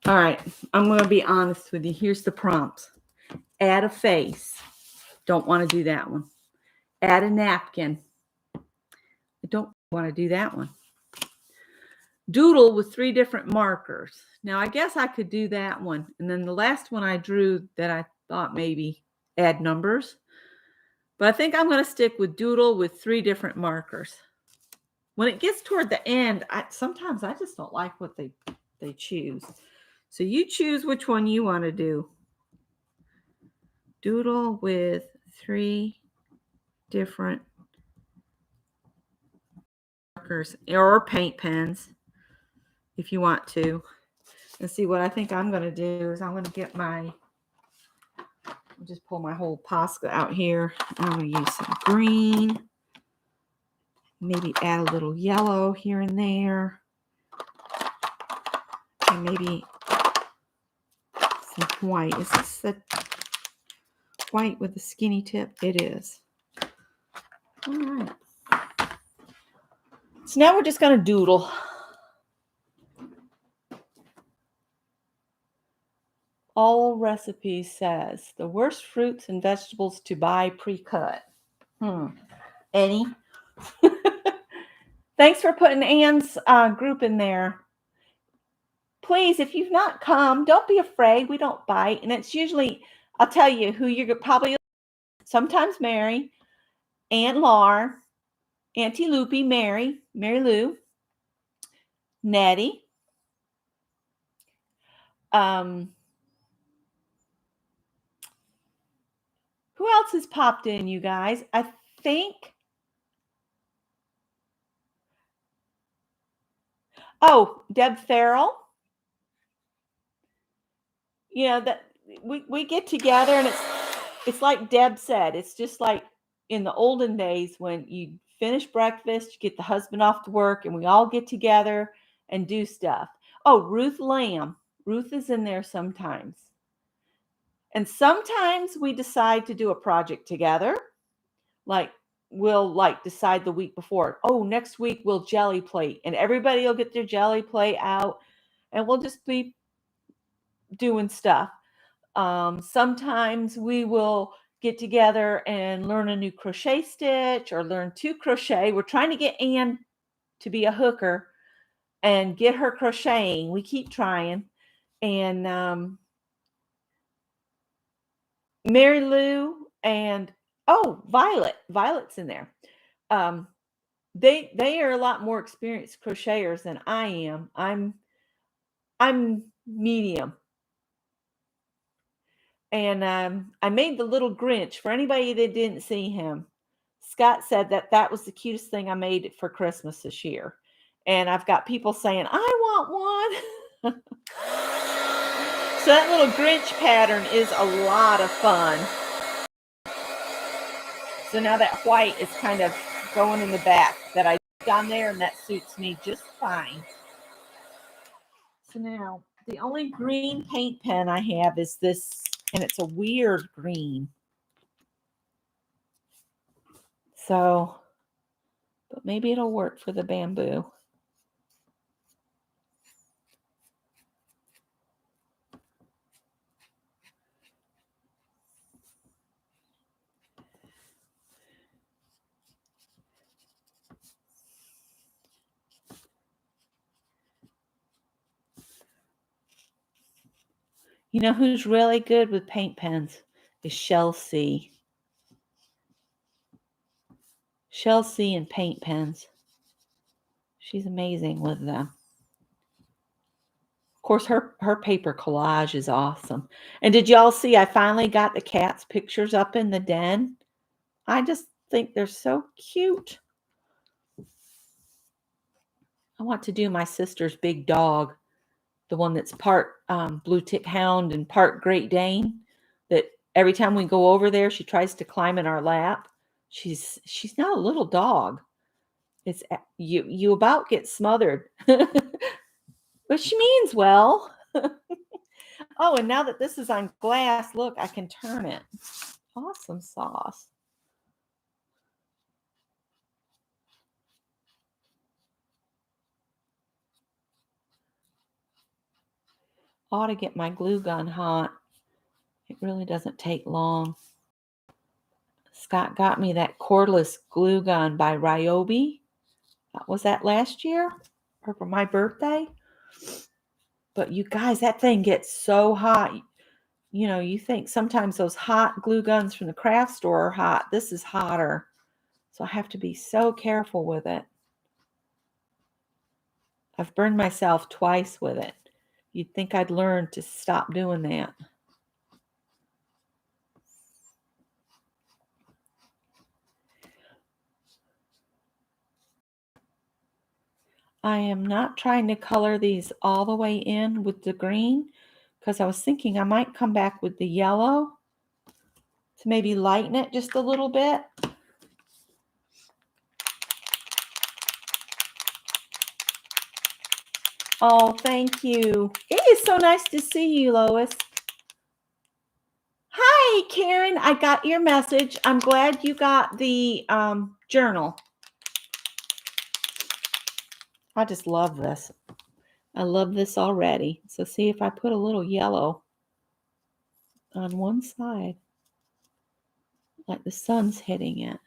A: All right, I'm going to be honest with you. Here's the prompts. Add a face. Don't want to do that one. Add a napkin. I don't want to do that one. Doodle with 3 different markers. Now, I guess I could do that one. And then the last one I drew that I thought maybe add numbers. But I think I'm going to stick with doodle with 3 different markers. when it gets toward the end, sometimes I just don't like what they choose. So you choose which one you want to do. Doodle with 3 different markers or paint pens if you want to. And see, what I think I'm going to do is I'm going to get I'll just pull my whole Posca out here. I'm going to use some green. Maybe add a little yellow here and there. And maybe some white. Is this the white with the skinny tip? It is. All right. So now we're just going to doodle. All Recipes says the worst fruits and vegetables to buy pre-cut. Any? Thanks for putting Anne's group in there. Please, if you've not come, don't be afraid. We don't bite. And it's usually, I'll tell you who you're probably, sometimes Mary, Aunt Lar, Auntie Loopy, Mary Lou, Nettie. Who else has popped in, you guys? I think. Oh, Deb Farrell. You know, that we get together and it's like Deb said, it's just like in the olden days when you finish breakfast, you get the husband off to work, and we all get together and do stuff. Oh, Ruth Lamb. Ruth is in there sometimes. And sometimes we decide to do a project together. Like we'll decide the week before, oh, next week we'll jelly plate, and everybody will get their jelly plate out and we'll just be doing stuff. Sometimes we will get together and learn a new crochet stitch or learn to crochet. We're trying to get Anne to be a hooker and get her crocheting. We keep trying. And Mary Lou and Violet's in there. They are a lot more experienced crocheters than I am. I'm medium. And I made the little Grinch. For anybody that didn't see him, Scott said that was the cutest thing I made for Christmas this year. And I've got people saying, I want one. So that little Grinch pattern is a lot of fun. So now that white is kind of going in the back that I put on there, and that suits me just fine. So now the only green paint pen I have is this, and it's a weird green. So, but maybe it'll work for the bamboo. You know who's really good with paint pens is Chelsea. Chelsea and paint pens. She's amazing with them. Of course, her paper collage is awesome. And did y'all see I finally got the cat's pictures up in the den? I just think they're so cute. I want to do my sister's big dog, the one that's part blue tick hound and part Great Dane, that every time we go over there, she tries to climb in our lap. She's not a little dog. It's you about get smothered. But she means well. Oh, and now that this is on glass, look, I can turn it. Awesome sauce. Ought to get my glue gun hot. It really doesn't take long. Scott got me that cordless glue gun by Ryobi. Was that last year or for my birthday? But you guys, that thing gets so hot. You know, you think sometimes those hot glue guns from the craft store are hot. This is hotter. So I have to be so careful with it. I've burned myself twice with it. You'd think I'd learn to stop doing that. I am not trying to color these all the way in with the green because I was thinking I might come back with the yellow to maybe lighten it just a little bit. Oh, thank you. It is so nice to see you, Lois. Hi, Karen. I got your message. I'm glad you got the journal. I just love this. I love this already. So see if I put a little yellow on one side, like the sun's hitting it.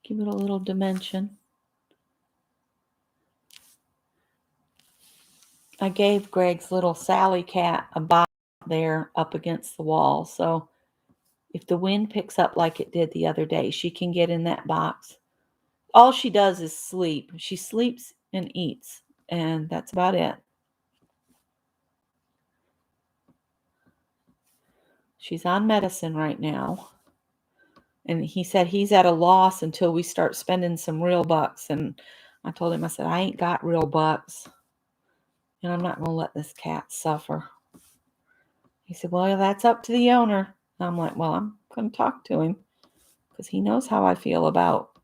A: Give it a little dimension. I gave Greg's little Sally cat a box there up against the wall. So if the wind picks up like it did the other day, she can get in that box. All she does is sleep. She sleeps and eats, and that's about it. She's on medicine right now. And he said he's at a loss until we start spending some real bucks. And I told him, I said, I ain't got real bucks. And I'm not going to let this cat suffer. He said, well, that's up to the owner. And I'm like, well, I'm going to talk to him because he knows how I feel about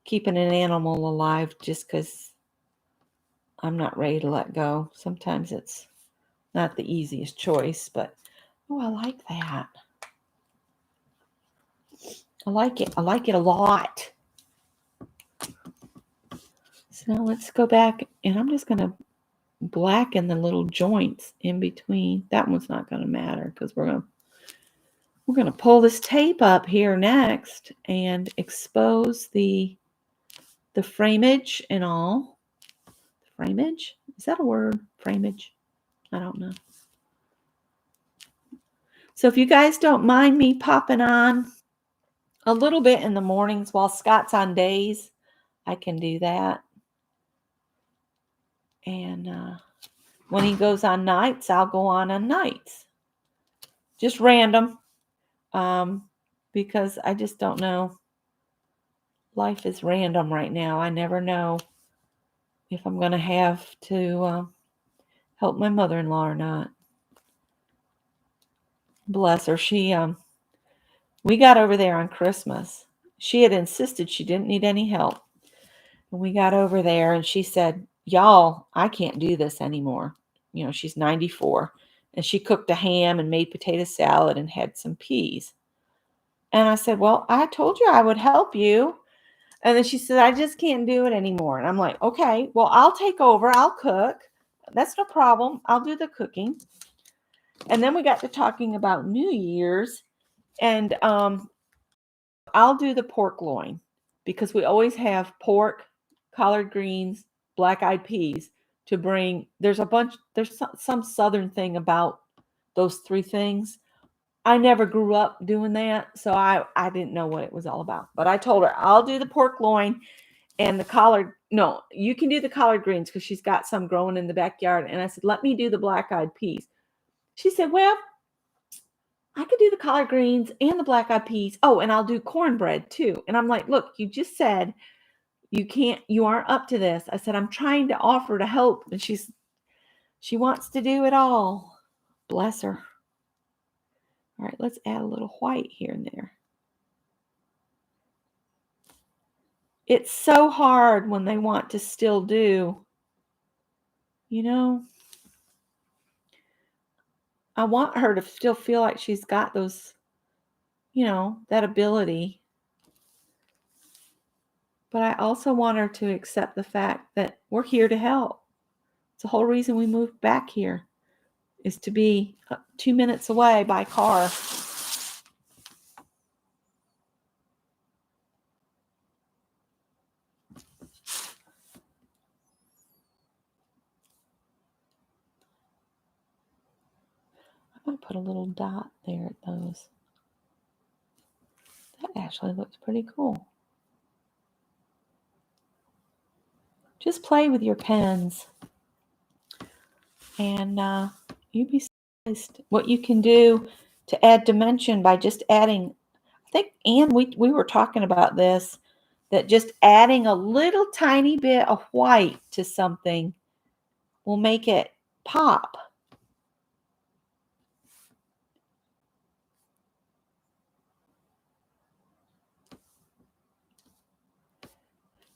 A: keeping an animal alive just because I'm not ready to let go. Sometimes it's not the easiest choice, but oh, I like that. I like it. I like it a lot. So let's go back, and I'm just going to blacken the little joints in between. That one's not going to matter because we're going to pull this tape up here next and expose the framage and all. Framage? Is that a word? Framage? I don't know. So if you guys don't mind me popping on a little bit in the mornings while Scott's on days, I can do that. And when he goes on nights, I'll go on nights. Just random. Because I just don't know. Life is random right now. I never know if I'm going to have to help my mother-in-law or not. Bless her. We got over there on Christmas. She had insisted she didn't need any help. And we got over there and she said, y'all, I can't do this anymore. You know, she's 94. And she cooked a ham and made potato salad and had some peas. And I said, well, I told you I would help you. And then she said, I just can't do it anymore. And I'm like, okay, well, I'll take over. I'll cook. That's no problem. I'll do the cooking. And then we got to talking about New Year's. And I'll do the pork loin because we always have pork, collard greens, black-eyed peas to bring. There's some southern thing about those three things. I never grew up doing that, so I didn't know what it was all about. But I told her, I'll do the pork loin and the collard. No, you can do the collard greens because she's got some growing in the backyard. And I said, let me do the black-eyed peas. She said, well, I could do the collard greens and the black-eyed peas. Oh, and I'll do cornbread too. And I'm like, look, you just said you aren't up to this. I said, I'm trying to offer to help. And she wants to do it all. Bless her. All right, let's add a little white here and there. It's so hard when they want to still do, you know, I want her to still feel like she's got those, you know, that ability. But I also want her to accept the fact that we're here to help. It's the whole reason we moved back here is to be 2 minutes away by car. Might put a little dot there at those. That actually looks pretty cool. Just play with your pens, and you'd be surprised what you can do to add dimension by just adding. I think, Anne, we were talking about this, that just adding a little tiny bit of white to something will make it pop.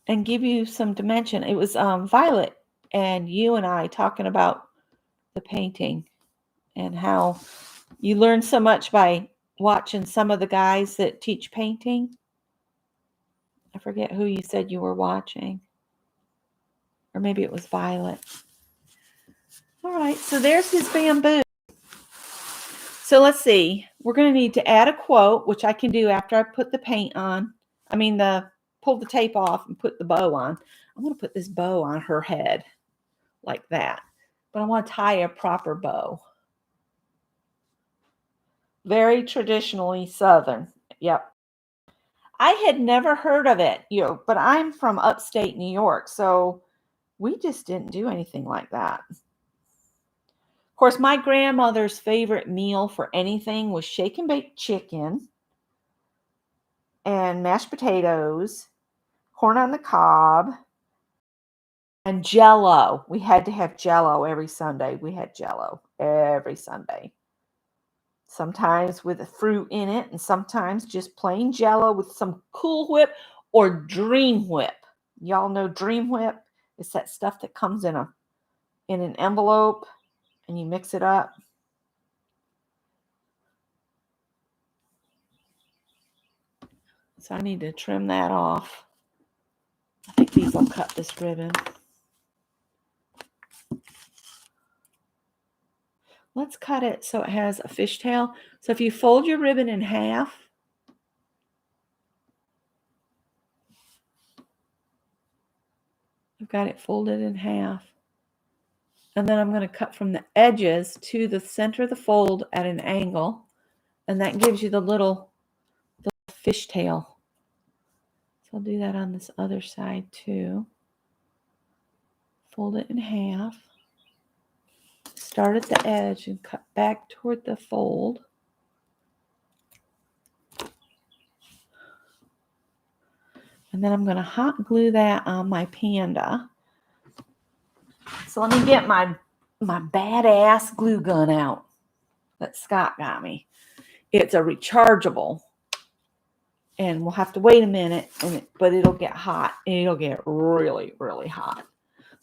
A: And give you some dimension. It was Violet and you and I talking about the painting and how you learn so much by watching some of the guys that teach painting. I forget who you said you were watching. Or maybe it was Violet. All right, so there's his bamboo. So let's see. We're going to need to add a quote, which I can do after I put the paint on. Pull the tape off and put the bow on. I'm going to put this bow on her head like that. But I want to tie a proper bow. Very traditionally Southern. Yep. I had never heard of it, but I'm from upstate New York, so we just didn't do anything like that. Of course, my grandmother's favorite meal for anything was shake and bake chicken and mashed potatoes, corn on the cob, and Jell-O. We had to have Jell-O every Sunday. We had Jell-O every Sunday. Sometimes with a fruit in it, and sometimes just plain Jell-O with some Cool Whip or Dream Whip. Y'all know Dream Whip? It's that stuff that comes in an envelope, and you mix it up. So I need to trim that off. I think these will cut this ribbon. Let's cut it so it has a fishtail. So if you fold your ribbon in half, I've got it folded in half. And then I'm going to cut from the edges to the center of the fold at an angle. And that gives you the little fishtail. So I'll do that on this other side too. Fold it in half. Start at the edge and cut back toward the fold. And then I'm going to hot glue that on my panda. So let me get my badass glue gun out that Scott got me. It's a rechargeable. And we'll have to wait a minute, but it'll get hot. And it'll get really, really hot.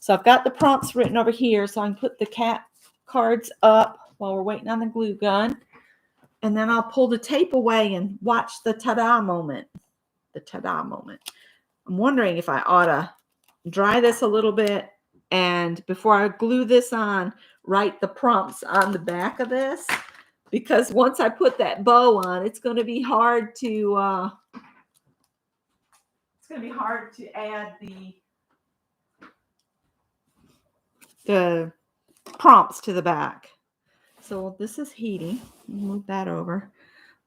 A: So I've got the prompts written over here, so I can put the cat cards up while we're waiting on the glue gun. And then I'll pull the tape away and watch the ta-da moment. The ta-da moment. I'm wondering if I ought to dry this a little bit, and before I glue this on, write the prompts on the back of this, because once I put that bow on, it's going to be hard to add the prompts to the back. So this is heating. Move that over.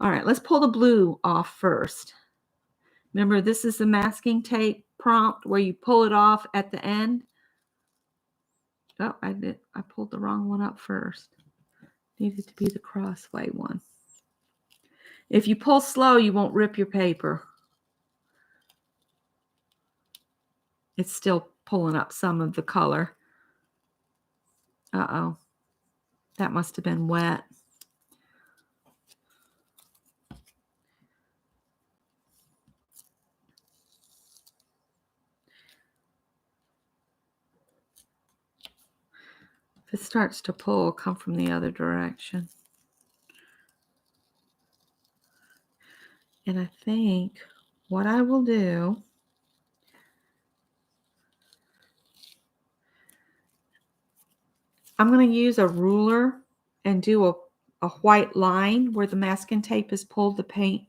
A: All right, let's pull the blue off first. Remember, this is the masking tape prompt where you pull it off at the end. Oh, I pulled the wrong one up first. Needed to be the crossway one. If you pull slow, you won't rip your paper. It's still pulling up some of the color. Uh-oh. That must have been wet. If it starts to pull, come from the other direction. And I think what I will do, I'm going to use a ruler and do a white line where the masking tape has pulled the paint.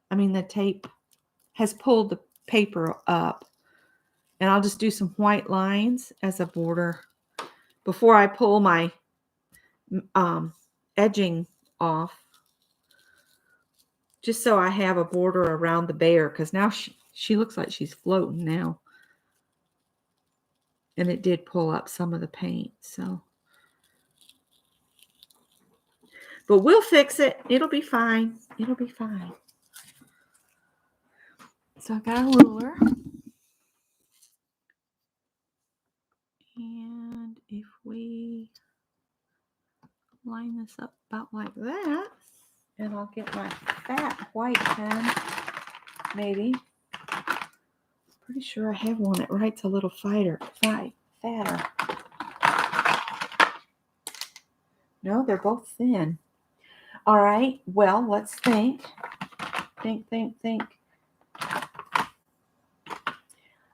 A: The tape has pulled the paper up. And I'll just do some white lines as a border before I pull my edging off, just so I have a border around the bear, because now she looks like she's floating now. And it did pull up some of the paint, so. But we'll fix it. It'll be fine. It'll be fine. So I got a ruler. And if we line this up about like that, and I'll get my fat white pen, maybe. Pretty sure I have one that writes a little fatter. No, they're both thin. All right, well, let's think. Think.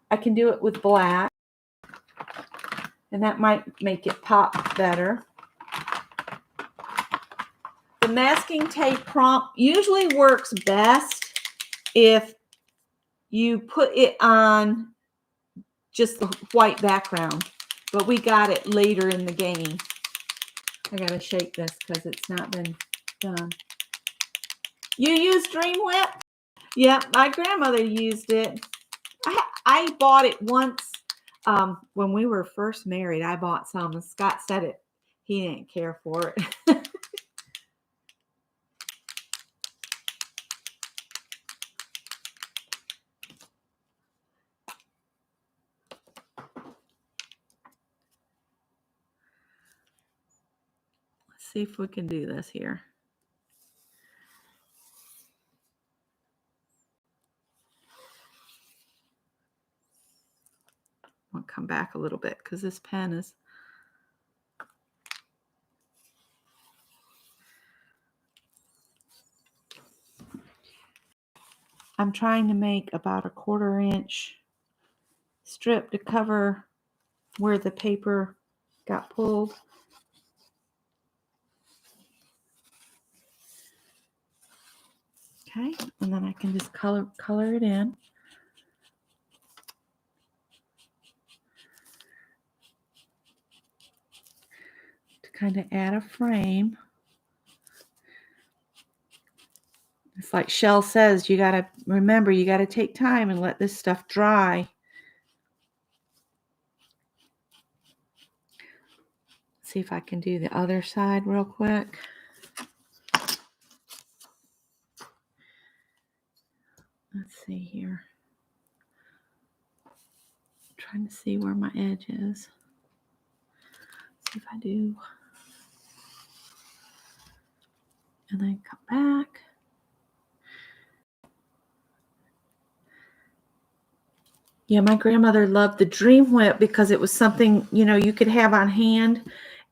A: I can do it with black, and that might make it pop better. The masking tape prompt usually works best if you put it on just the white background, but we got it later in the game. I gotta shake this because it's not been done. You use Dream Whip? Yeah, my grandmother used it. I bought it once when we were first married. I bought some, and Scott said it. He didn't care for it. Let's see if we can do this here. I'll come back a little bit because this pen is. I'm trying to make about a 1/4 inch strip to cover where the paper got pulled. Okay, and then I can just color it in. To kind of add a frame. It's like Shell says, you got to remember, you got to take time and let this stuff dry. See if I can do the other side real quick. Let's see here. I'm trying to see where my edge is. See if I do. And then come back. Yeah, my grandmother loved the Dream Whip because it was something, you could have on hand.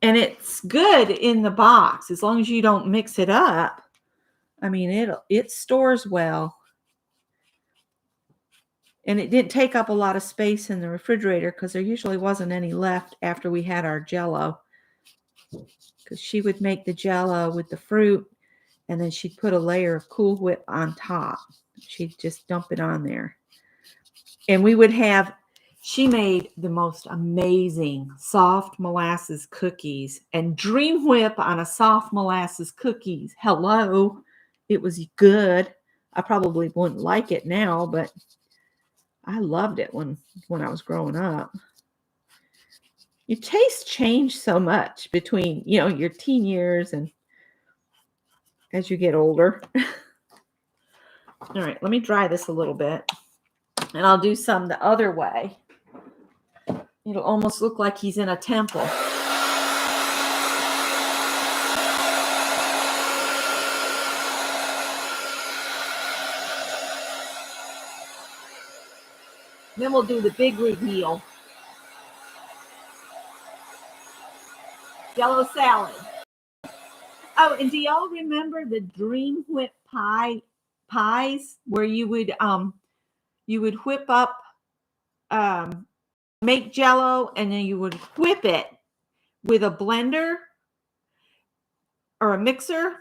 A: And it's good in the box as long as you don't mix it up. I mean, it stores well. And it didn't take up a lot of space in the refrigerator because there usually wasn't any left after we had our Jell-O. Because she would make the Jell-O with the fruit, and then she'd put a layer of Cool Whip on top. She'd just dump it on there. And she made the most amazing soft molasses cookies. And Dream Whip on a soft molasses cookies. Hello. It was good. I probably wouldn't like it now, but I loved it when I was growing up. Your tastes change so much between, your teen years and as you get older. All right, let me dry this a little bit. And I'll do some the other way. It'll almost look like he's in a temple. Then we'll do the big reveal. Yellow salad. Oh, and do y'all remember the Dream Whip pies where you would whip up, make Jell-O, and then you would whip it with a blender or a mixer,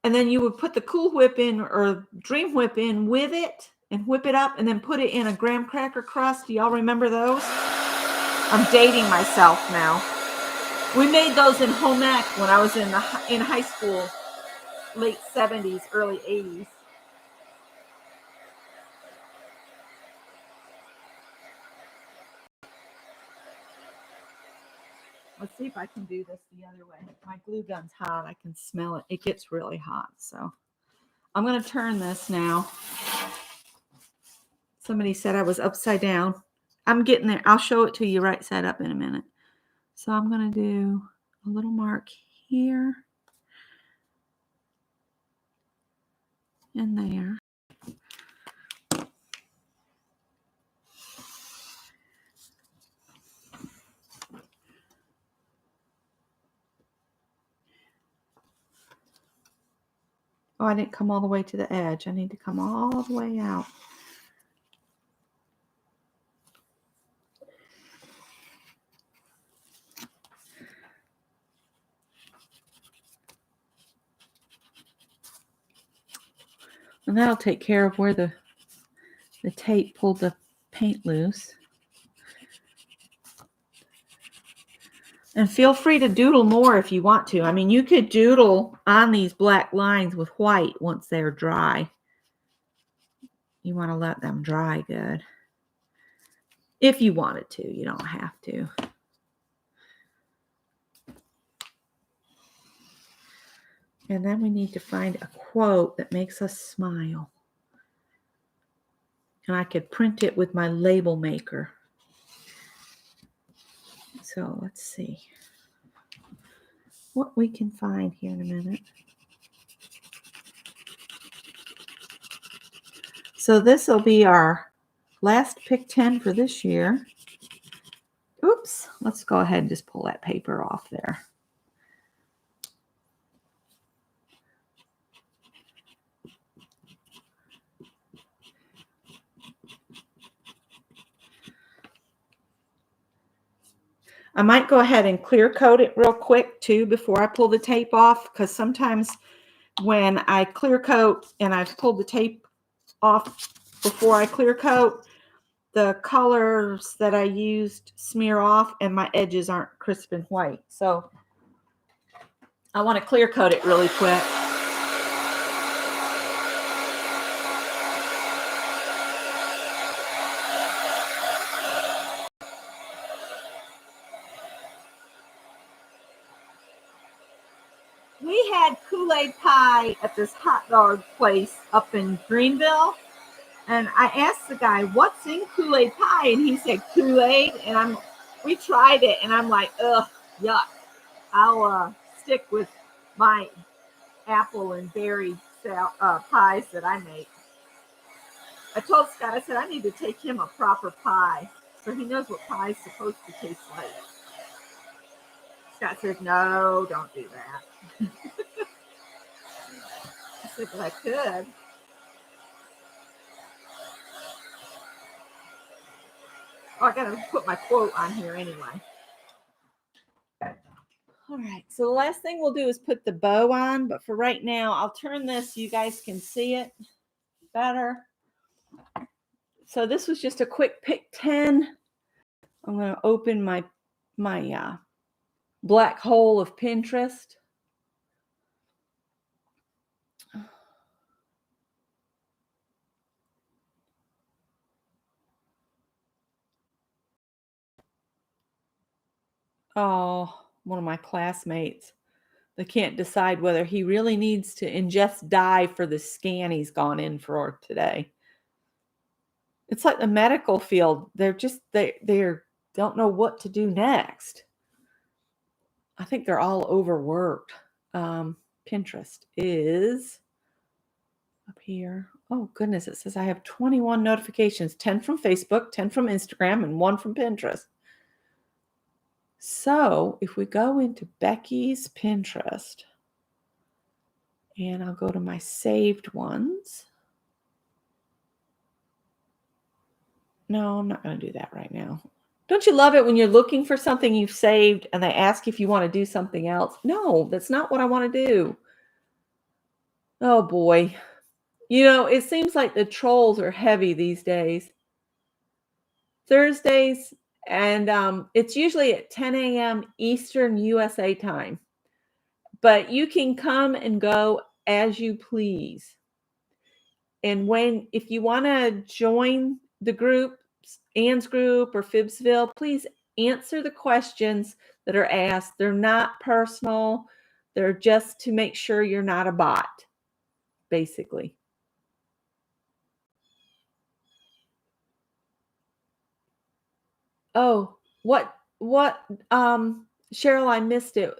A: and then you would put the Cool Whip in or Dream Whip in with it and whip it up and then put it in a graham cracker crust. Do y'all remember those? I'm dating myself now. We made those in home ec when I was in high school, late 70s, early 80s. Let's see if I can do this the other way. My glue gun's hot. I can smell it. It gets really hot. So I'm going to turn this now. Somebody said I was upside down. I'm getting there. I'll show it to you right side up in a minute. So I'm going to do a little mark here and there. Oh, I didn't come all the way to the edge. I need to come all the way out. And that'll take care of where the tape pulled the paint loose. And feel free to doodle more if you want to. I mean, you could doodle on these black lines with white once they're dry. You want to let them dry good. If you wanted to, you don't have to. And then we need to find a quote that makes us smile. And I could print it with my label maker. So let's see what we can find here in a minute. So this will be our last pick 10 for this year. Oops, let's go ahead and just pull that paper off there. I might go ahead and clear coat it real quick too before I pull the tape off, because sometimes when I clear coat and I've pulled the tape off before I clear coat, the colors that I used smear off and my edges aren't crisp and white. So I want to clear coat it really quick. We had Kool-Aid pie at this hot dog place up in Greenville. And I asked the guy, what's in Kool-Aid pie? And he said Kool-Aid. And we tried it and I'm like, ugh, yuck. I'll stick with my apple and berry pies that I make. I told Scott, I said, I need to take him a proper pie so he knows what pie is supposed to taste like. Scott said, no, don't do that. I said, but I could. Oh, I got to put my quote on here anyway. All right, so the last thing we'll do is put the bow on, but for right now, I'll turn this so you guys can see it better. So this was just a quick pick 10. I'm going to open my black hole of Pinterest. Oh, one of my classmates. They can't decide whether he really needs to ingest dye for the scan he's gone in for today. It's like the medical field. They're don't know what to do next. I think they're all overworked. Pinterest is up here. Oh, goodness. It says I have 21 notifications, 10 from Facebook, 10 from Instagram, and 1 from Pinterest. So if we go into Becky's Pinterest, and I'll go to my saved ones. No, I'm not going to do that right now. Don't you love it when you're looking for something you've saved and they ask if you want to do something else? No, that's not what I want to do. Oh, boy. You know, it seems like the trolls are heavy these days. Thursdays And it's usually at 10 a.m. Eastern USA time. But you can come and go as you please. And if you want to join the group, Ann's group or Fibsville, please answer the questions that are asked. They're not personal. They're just to make sure you're not a bot, basically. Oh, what, Cheryl, I missed it.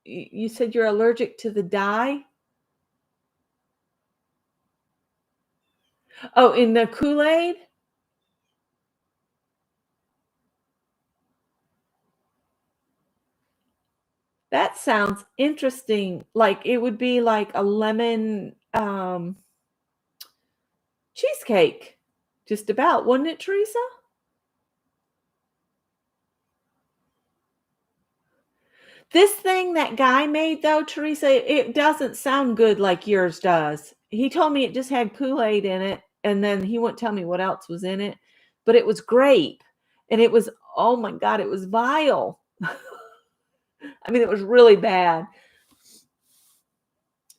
A: You said you're allergic to the dye? Oh, in the Kool-Aid? That sounds interesting. Like it would be like a lemon cheesecake. Just about, wouldn't it, Teresa? This thing that guy made though, Teresa, it doesn't sound good like yours does. He told me it just had Kool-Aid in it, and then he wouldn't tell me what else was in it, but it was grape. And it was, oh my God, it was vile. I mean, it was really bad.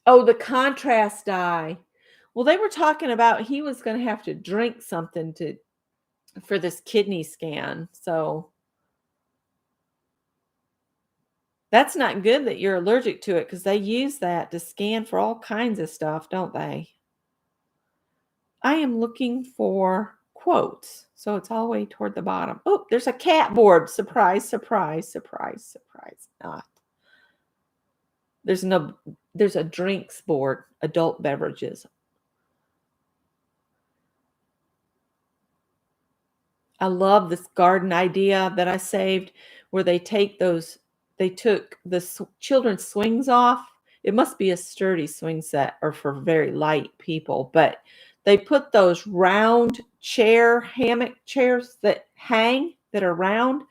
A: Oh, the contrast dye. Well, they were talking about he was going to have to drink something for this kidney scan. So that's not good that you're allergic to it, because they use that to scan for all kinds of stuff, don't they? I am looking for quotes. So it's all the way toward the bottom. Oh, there's a cat board. Surprise, surprise, surprise, surprise. Not. There's a drinks board, adult beverages. I love this garden idea that I saved where they took the children's swings off. It must be a sturdy swing set or for very light people, but they put those round hammock chairs that hang that are round.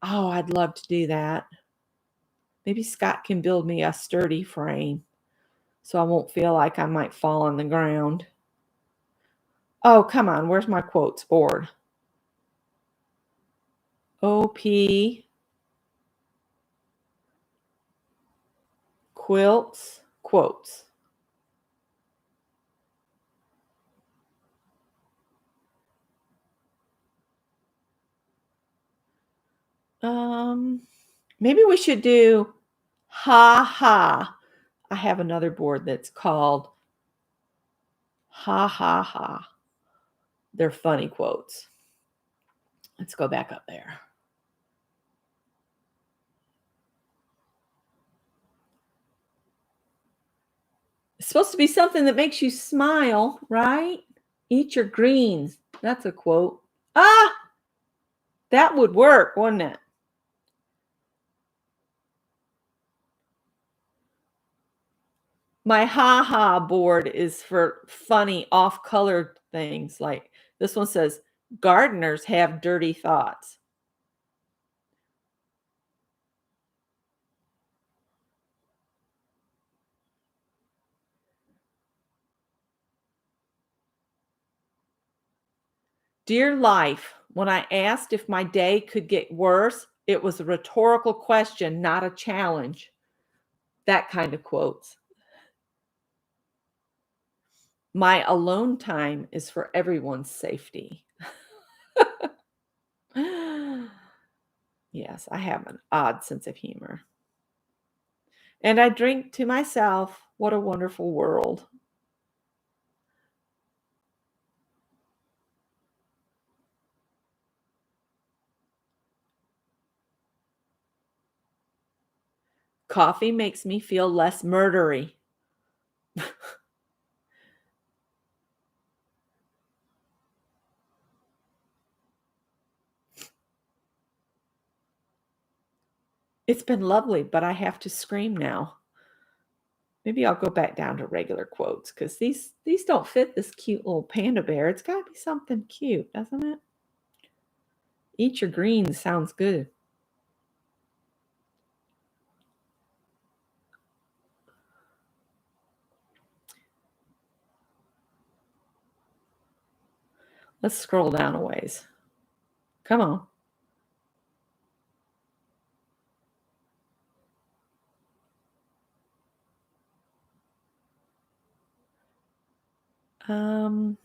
A: Oh, I'd love to do that. Maybe Scott can build me a sturdy frame so I won't feel like I might fall on the ground. Oh, come on. Where's my quotes board? OP quilts quotes. Maybe we should do ha ha. I have another board that's called ha ha ha. They're funny quotes. Let's go back up there. It's supposed to be something that makes you smile, right? Eat your greens. That's a quote. Ah, that would work, wouldn't it? My ha-ha board is for funny off-colored things. Like this one says, gardeners have dirty thoughts. Dear life, when I asked if my day could get worse, it was a rhetorical question, not a challenge. That kind of quotes. My alone time is for everyone's safety. Yes, I have an odd sense of humor. And I drink to myself, what a wonderful world. Coffee makes me feel less murdery. It's been lovely, but I have to scream now. Maybe I'll go back down to regular quotes because these don't fit this cute little panda bear. It's got to be something cute, doesn't it? Eat your greens sounds good. Let's scroll down a ways. Come on. Um,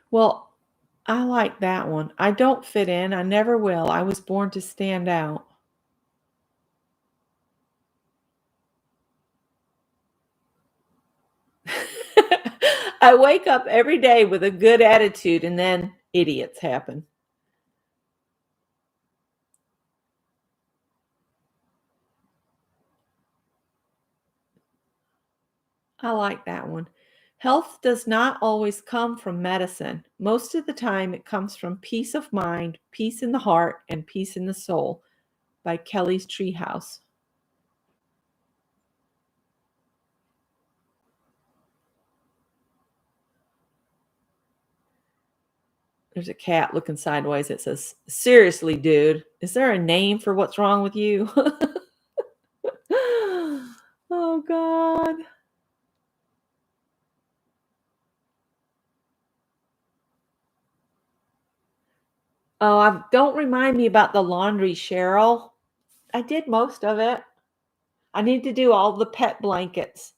A: well, I like that one. I don't fit in. I never will. I was born to stand out. I wake up every day with a good attitude and then idiots happen. I like that one. Health does not always come from medicine. Most of the time, it comes from peace of mind, peace in the heart, and peace in the soul by Kelly's Treehouse. There's a cat looking sideways that says, "Seriously, dude, is there a name for what's wrong with you?" Oh, God. Oh, don't remind me about the laundry, Cheryl. I did most of it. I need to do all the pet blankets.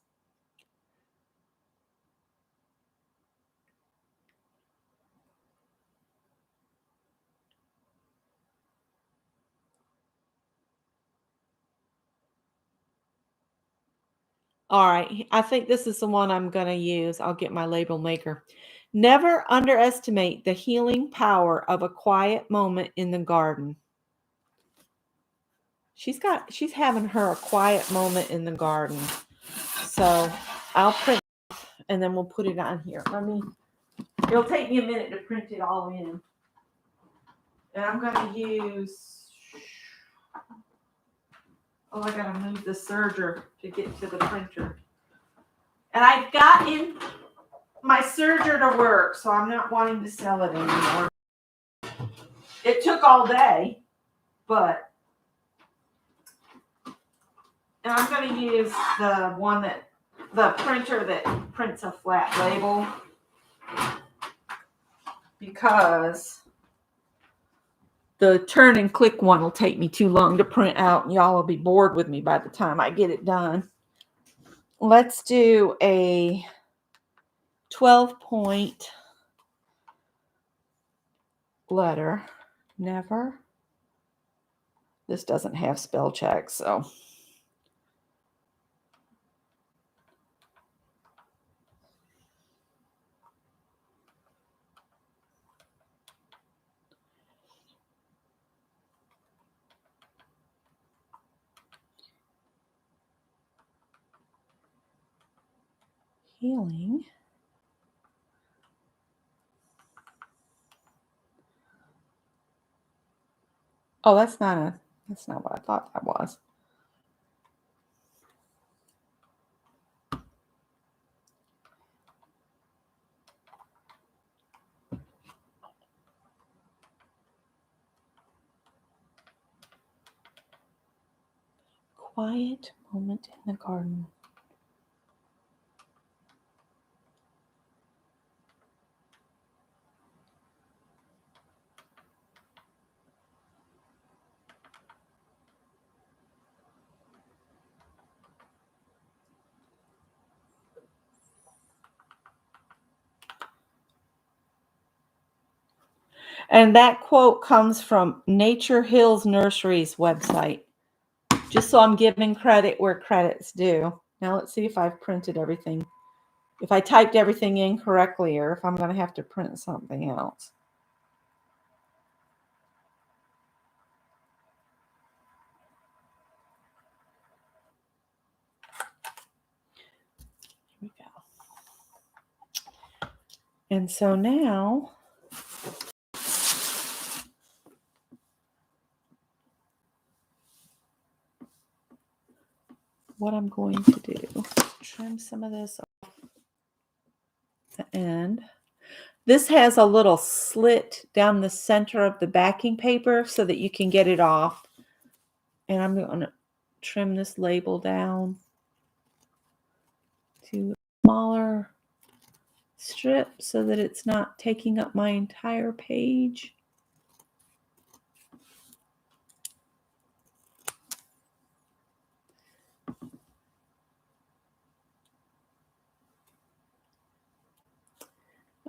A: All right. I think this is the one I'm going to use. I'll get my label maker. Never underestimate the healing power of a quiet moment in the garden. She's having her a quiet moment in the garden. So I'll print and then we'll put it on here. It'll take me a minute to print it all in. And I'm going to use, I got to move the serger to get to the printer. And I've got in my serger to work, so I'm not wanting to sell it anymore. It took all day, but, and I'm going to use the printer that prints a flat label, because the turn and click one will take me too long to print out, and y'all will be bored with me by the time I get it done. Let's do a 12-point letter. Never. This doesn't have spell check, so. Healing. Oh, that's not what I thought that was. Quiet moment in the garden. And that quote comes from Nature Hills Nursery's website. Just so I'm giving credit where credit's due. Now let's see if I've printed everything. If I typed everything in correctly, or if I'm going to have to print something else. Here we go. And so now, what I'm going to do, trim some of this off the end. This has a little slit down the center of the backing paper so that you can get it off And I'm going to trim this label down to a smaller strip so that it's not taking up my entire page.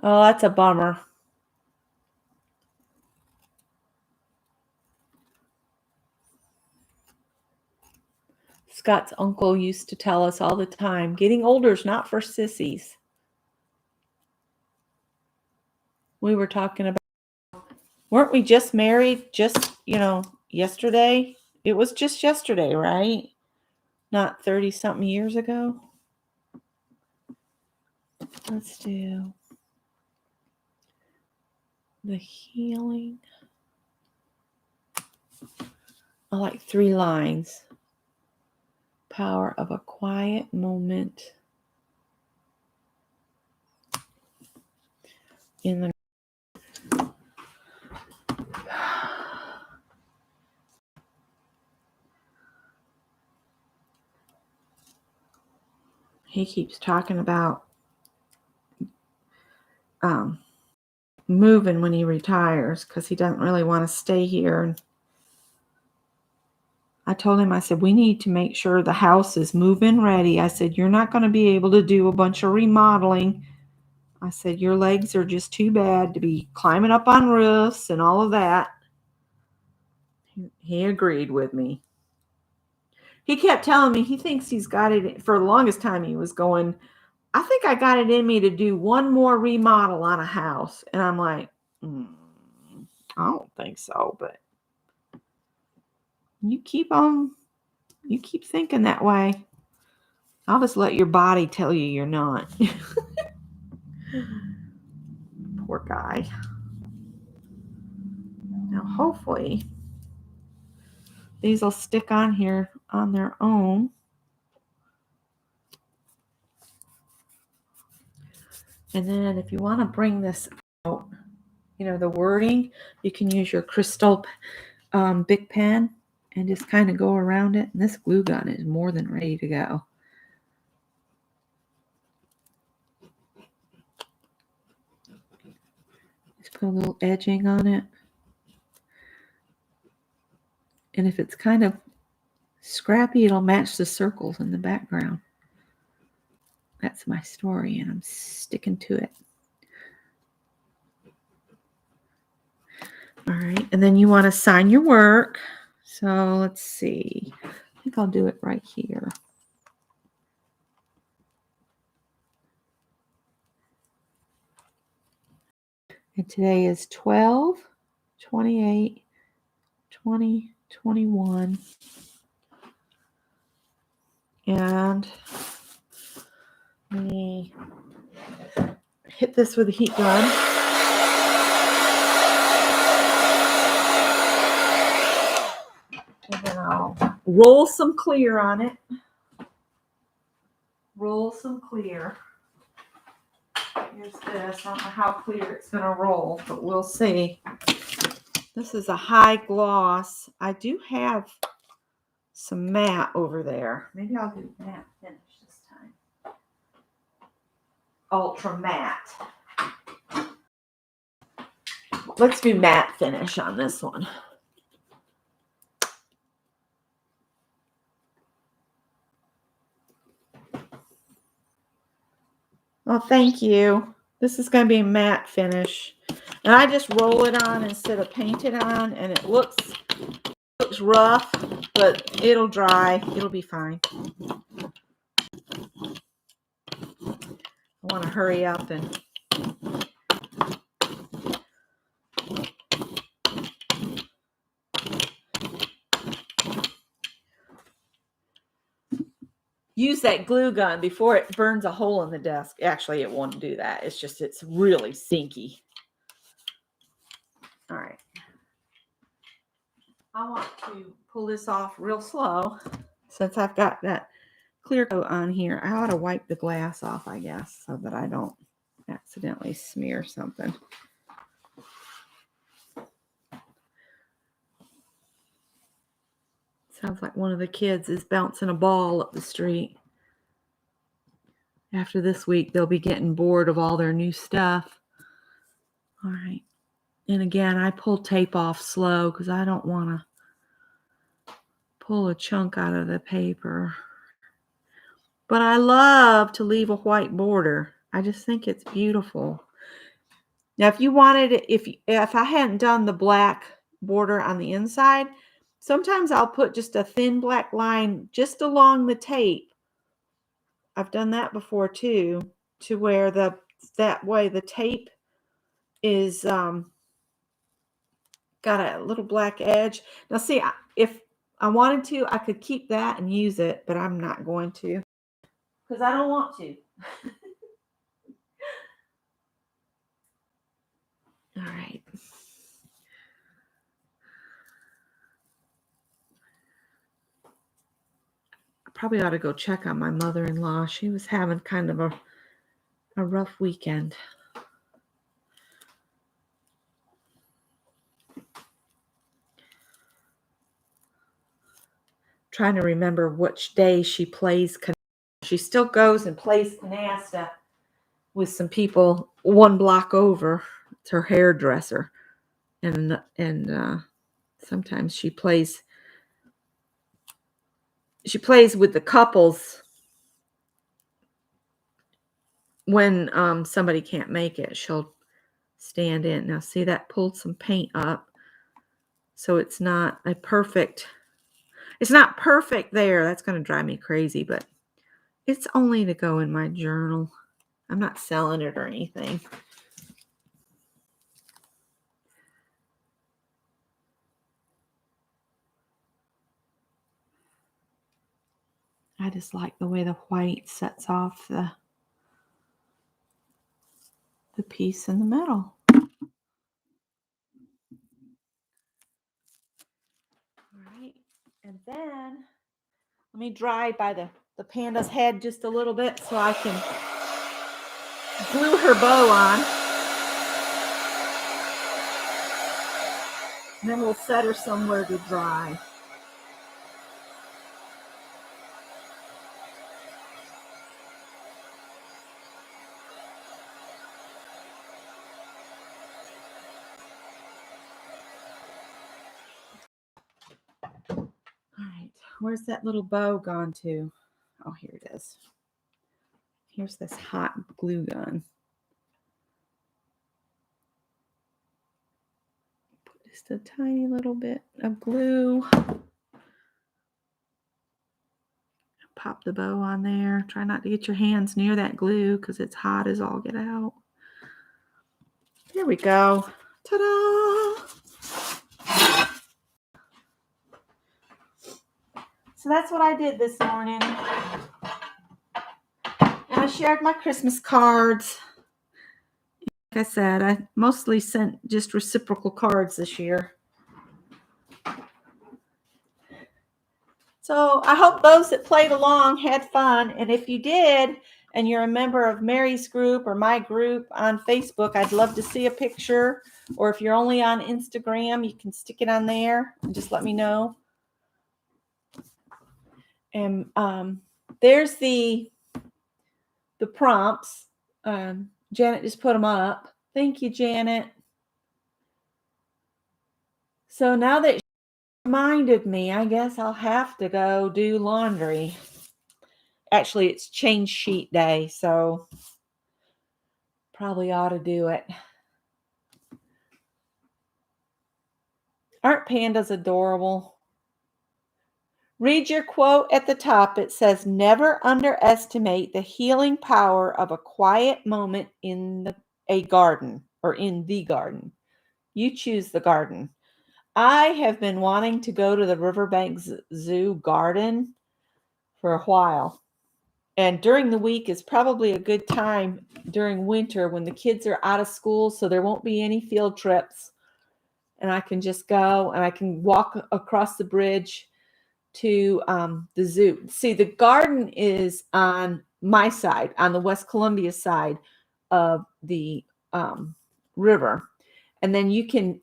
A: Oh, that's a bummer. Scott's uncle used to tell us all the time, getting older is not for sissies. We were talking about, weren't we just married just, yesterday? It was just yesterday, right? Not 30-something years ago. Let's do the healing. I like 3 lines. Power of a quiet moment in the he keeps talking about moving when he retires because he doesn't really want to stay here. And I told him, I said, we need to make sure the house is move-in ready. I said, you're not going to be able to do a bunch of remodeling. I said, your legs are just too bad to be climbing up on roofs and all of that. He agreed with me. He kept telling me he thinks he's got it. For the longest time he was going, I think I got it in me to do one more remodel on a house. And I'm like, I don't think so, but you keep thinking that way. I'll just let your body tell you you're not. Poor guy. Now, hopefully, these will stick on here on their own. And then if you want to bring this out, the wording, you can use your crystal Bic pen and just kind of go around it. And this glue gun is more than ready to go. Just put a little edging on it. And if it's kind of scrappy, it'll match the circles in the background. That's my story, and I'm sticking to it. All right, and then you want to sign your work. So let's see. I think I'll do it right here. And today is 12/28/2021. And let me hit this with a heat gun. And then I'll roll some clear on it. Roll some clear. Here's this. I don't know how clear it's going to roll, but we'll see. This is a high gloss. I do have some matte over there. Maybe I'll do matte finish this time. Ultra matte. Let's do matte finish on this one. Oh, thank you. This is going to be a matte finish. And I just roll it on instead of paint it on, and it looks rough, but it'll dry. It'll be fine. I want to hurry up and use that glue gun before it burns a hole in the desk. Actually, it won't do that. It's really stinky. All right. I want to pull this off real slow since I've got that clear coat on here. I ought to wipe the glass off, I guess, so that I don't accidentally smear something. So Sounds like one of the kids is bouncing a ball up the street. After this week, they'll be getting bored of all their new stuff. All right. And again, I pull tape off slow because I don't want to pull a chunk out of the paper. But I love to leave a white border. I just think it's beautiful. Now, if you wanted it, if I hadn't done the black border on the inside, sometimes I'll put just a thin black line just along the tape. I've done that before too, to where that way the tape is got a little black edge. Now, see, if I wanted to, I could keep that and use it, but I'm not going to because I don't want to. All right. I probably ought to go check on my mother-in-law. She was having kind of a rough weekend. Trying to remember which day she plays. She still goes and plays canasta with some people one block over. It's her hairdresser, and sometimes she plays with the couples when somebody can't make it. She'll stand in. Now, see, that pulled some paint up, so it's not perfect there. That's going to drive me crazy, but it's only to go in my journal. I'm not selling it or anything. I just like the way the white sets off the piece in the middle. All right. And then let me dry by the panda's head just a little bit so I can glue her bow on. And then we'll set her somewhere to dry. All right, where's that little bow gone to? Oh, here it is. Here's this hot glue gun. Put just a tiny little bit of glue. Pop the bow on there. Try not to get your hands near that glue because it's hot as all get out. There we go. Ta-da! So that's what I did this morning. And I shared my Christmas cards. Like I said, I mostly sent just reciprocal cards this year. So I hope those that played along had fun. And if you did, and you're a member of Mary's group or my group on Facebook, I'd love to see a picture. Or if you're only on Instagram, you can stick it on there and just let me know. And there's the prompts. Janet just put them up. Thank you, Janet. So now that she reminded me, I guess I'll have to go do laundry. Actually, it's change sheet day, so probably ought to do it. Aren't pandas adorable? Read your quote at the top. It says, never underestimate the healing power of a quiet moment in a garden or in the garden. You choose the garden. I have been wanting to go to the Riverbank Zoo garden for a while. And during the week is probably a good time during winter when the kids are out of school, so there won't be any field trips. And I can just go and I can walk across the bridge to the zoo. See, the garden is on my side, on the West Columbia side of the river. And then you can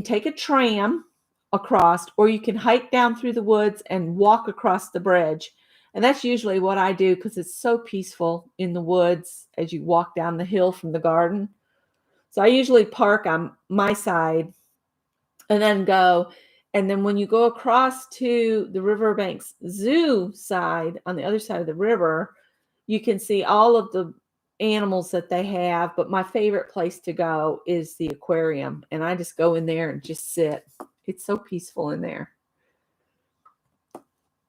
A: take a tram across, or you can hike down through the woods and walk across the bridge. And that's usually what I do because it's so peaceful in the woods as you walk down the hill from the garden. So I usually park on my side and then go. And then when you go across to the Riverbanks Zoo side on the other side of the river, you can see all of the animals that they have. But my favorite place to go is the aquarium. And I just go in there and just sit. It's so peaceful in there.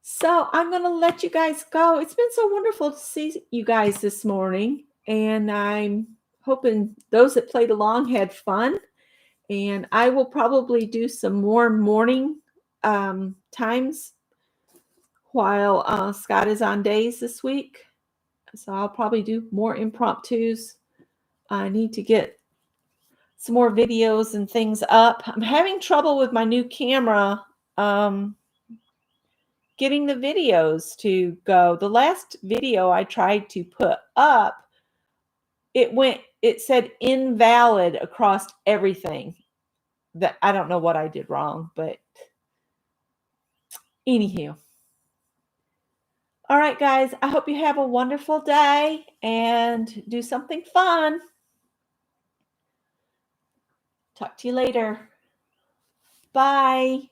A: So I'm going to let you guys go. It's been so wonderful to see you guys this morning. And I'm hoping those that played along had fun. And I will probably do some more morning times while Scott is on days this week. So I'll probably do more impromptus. I need to get some more videos and things up. I'm having trouble with my new camera getting the videos to go. The last video I tried to put up, it said invalid across everything. That I don't know what I did wrong, but anywho. All right, guys, I hope you have a wonderful day and do something fun. Talk to you later. Bye.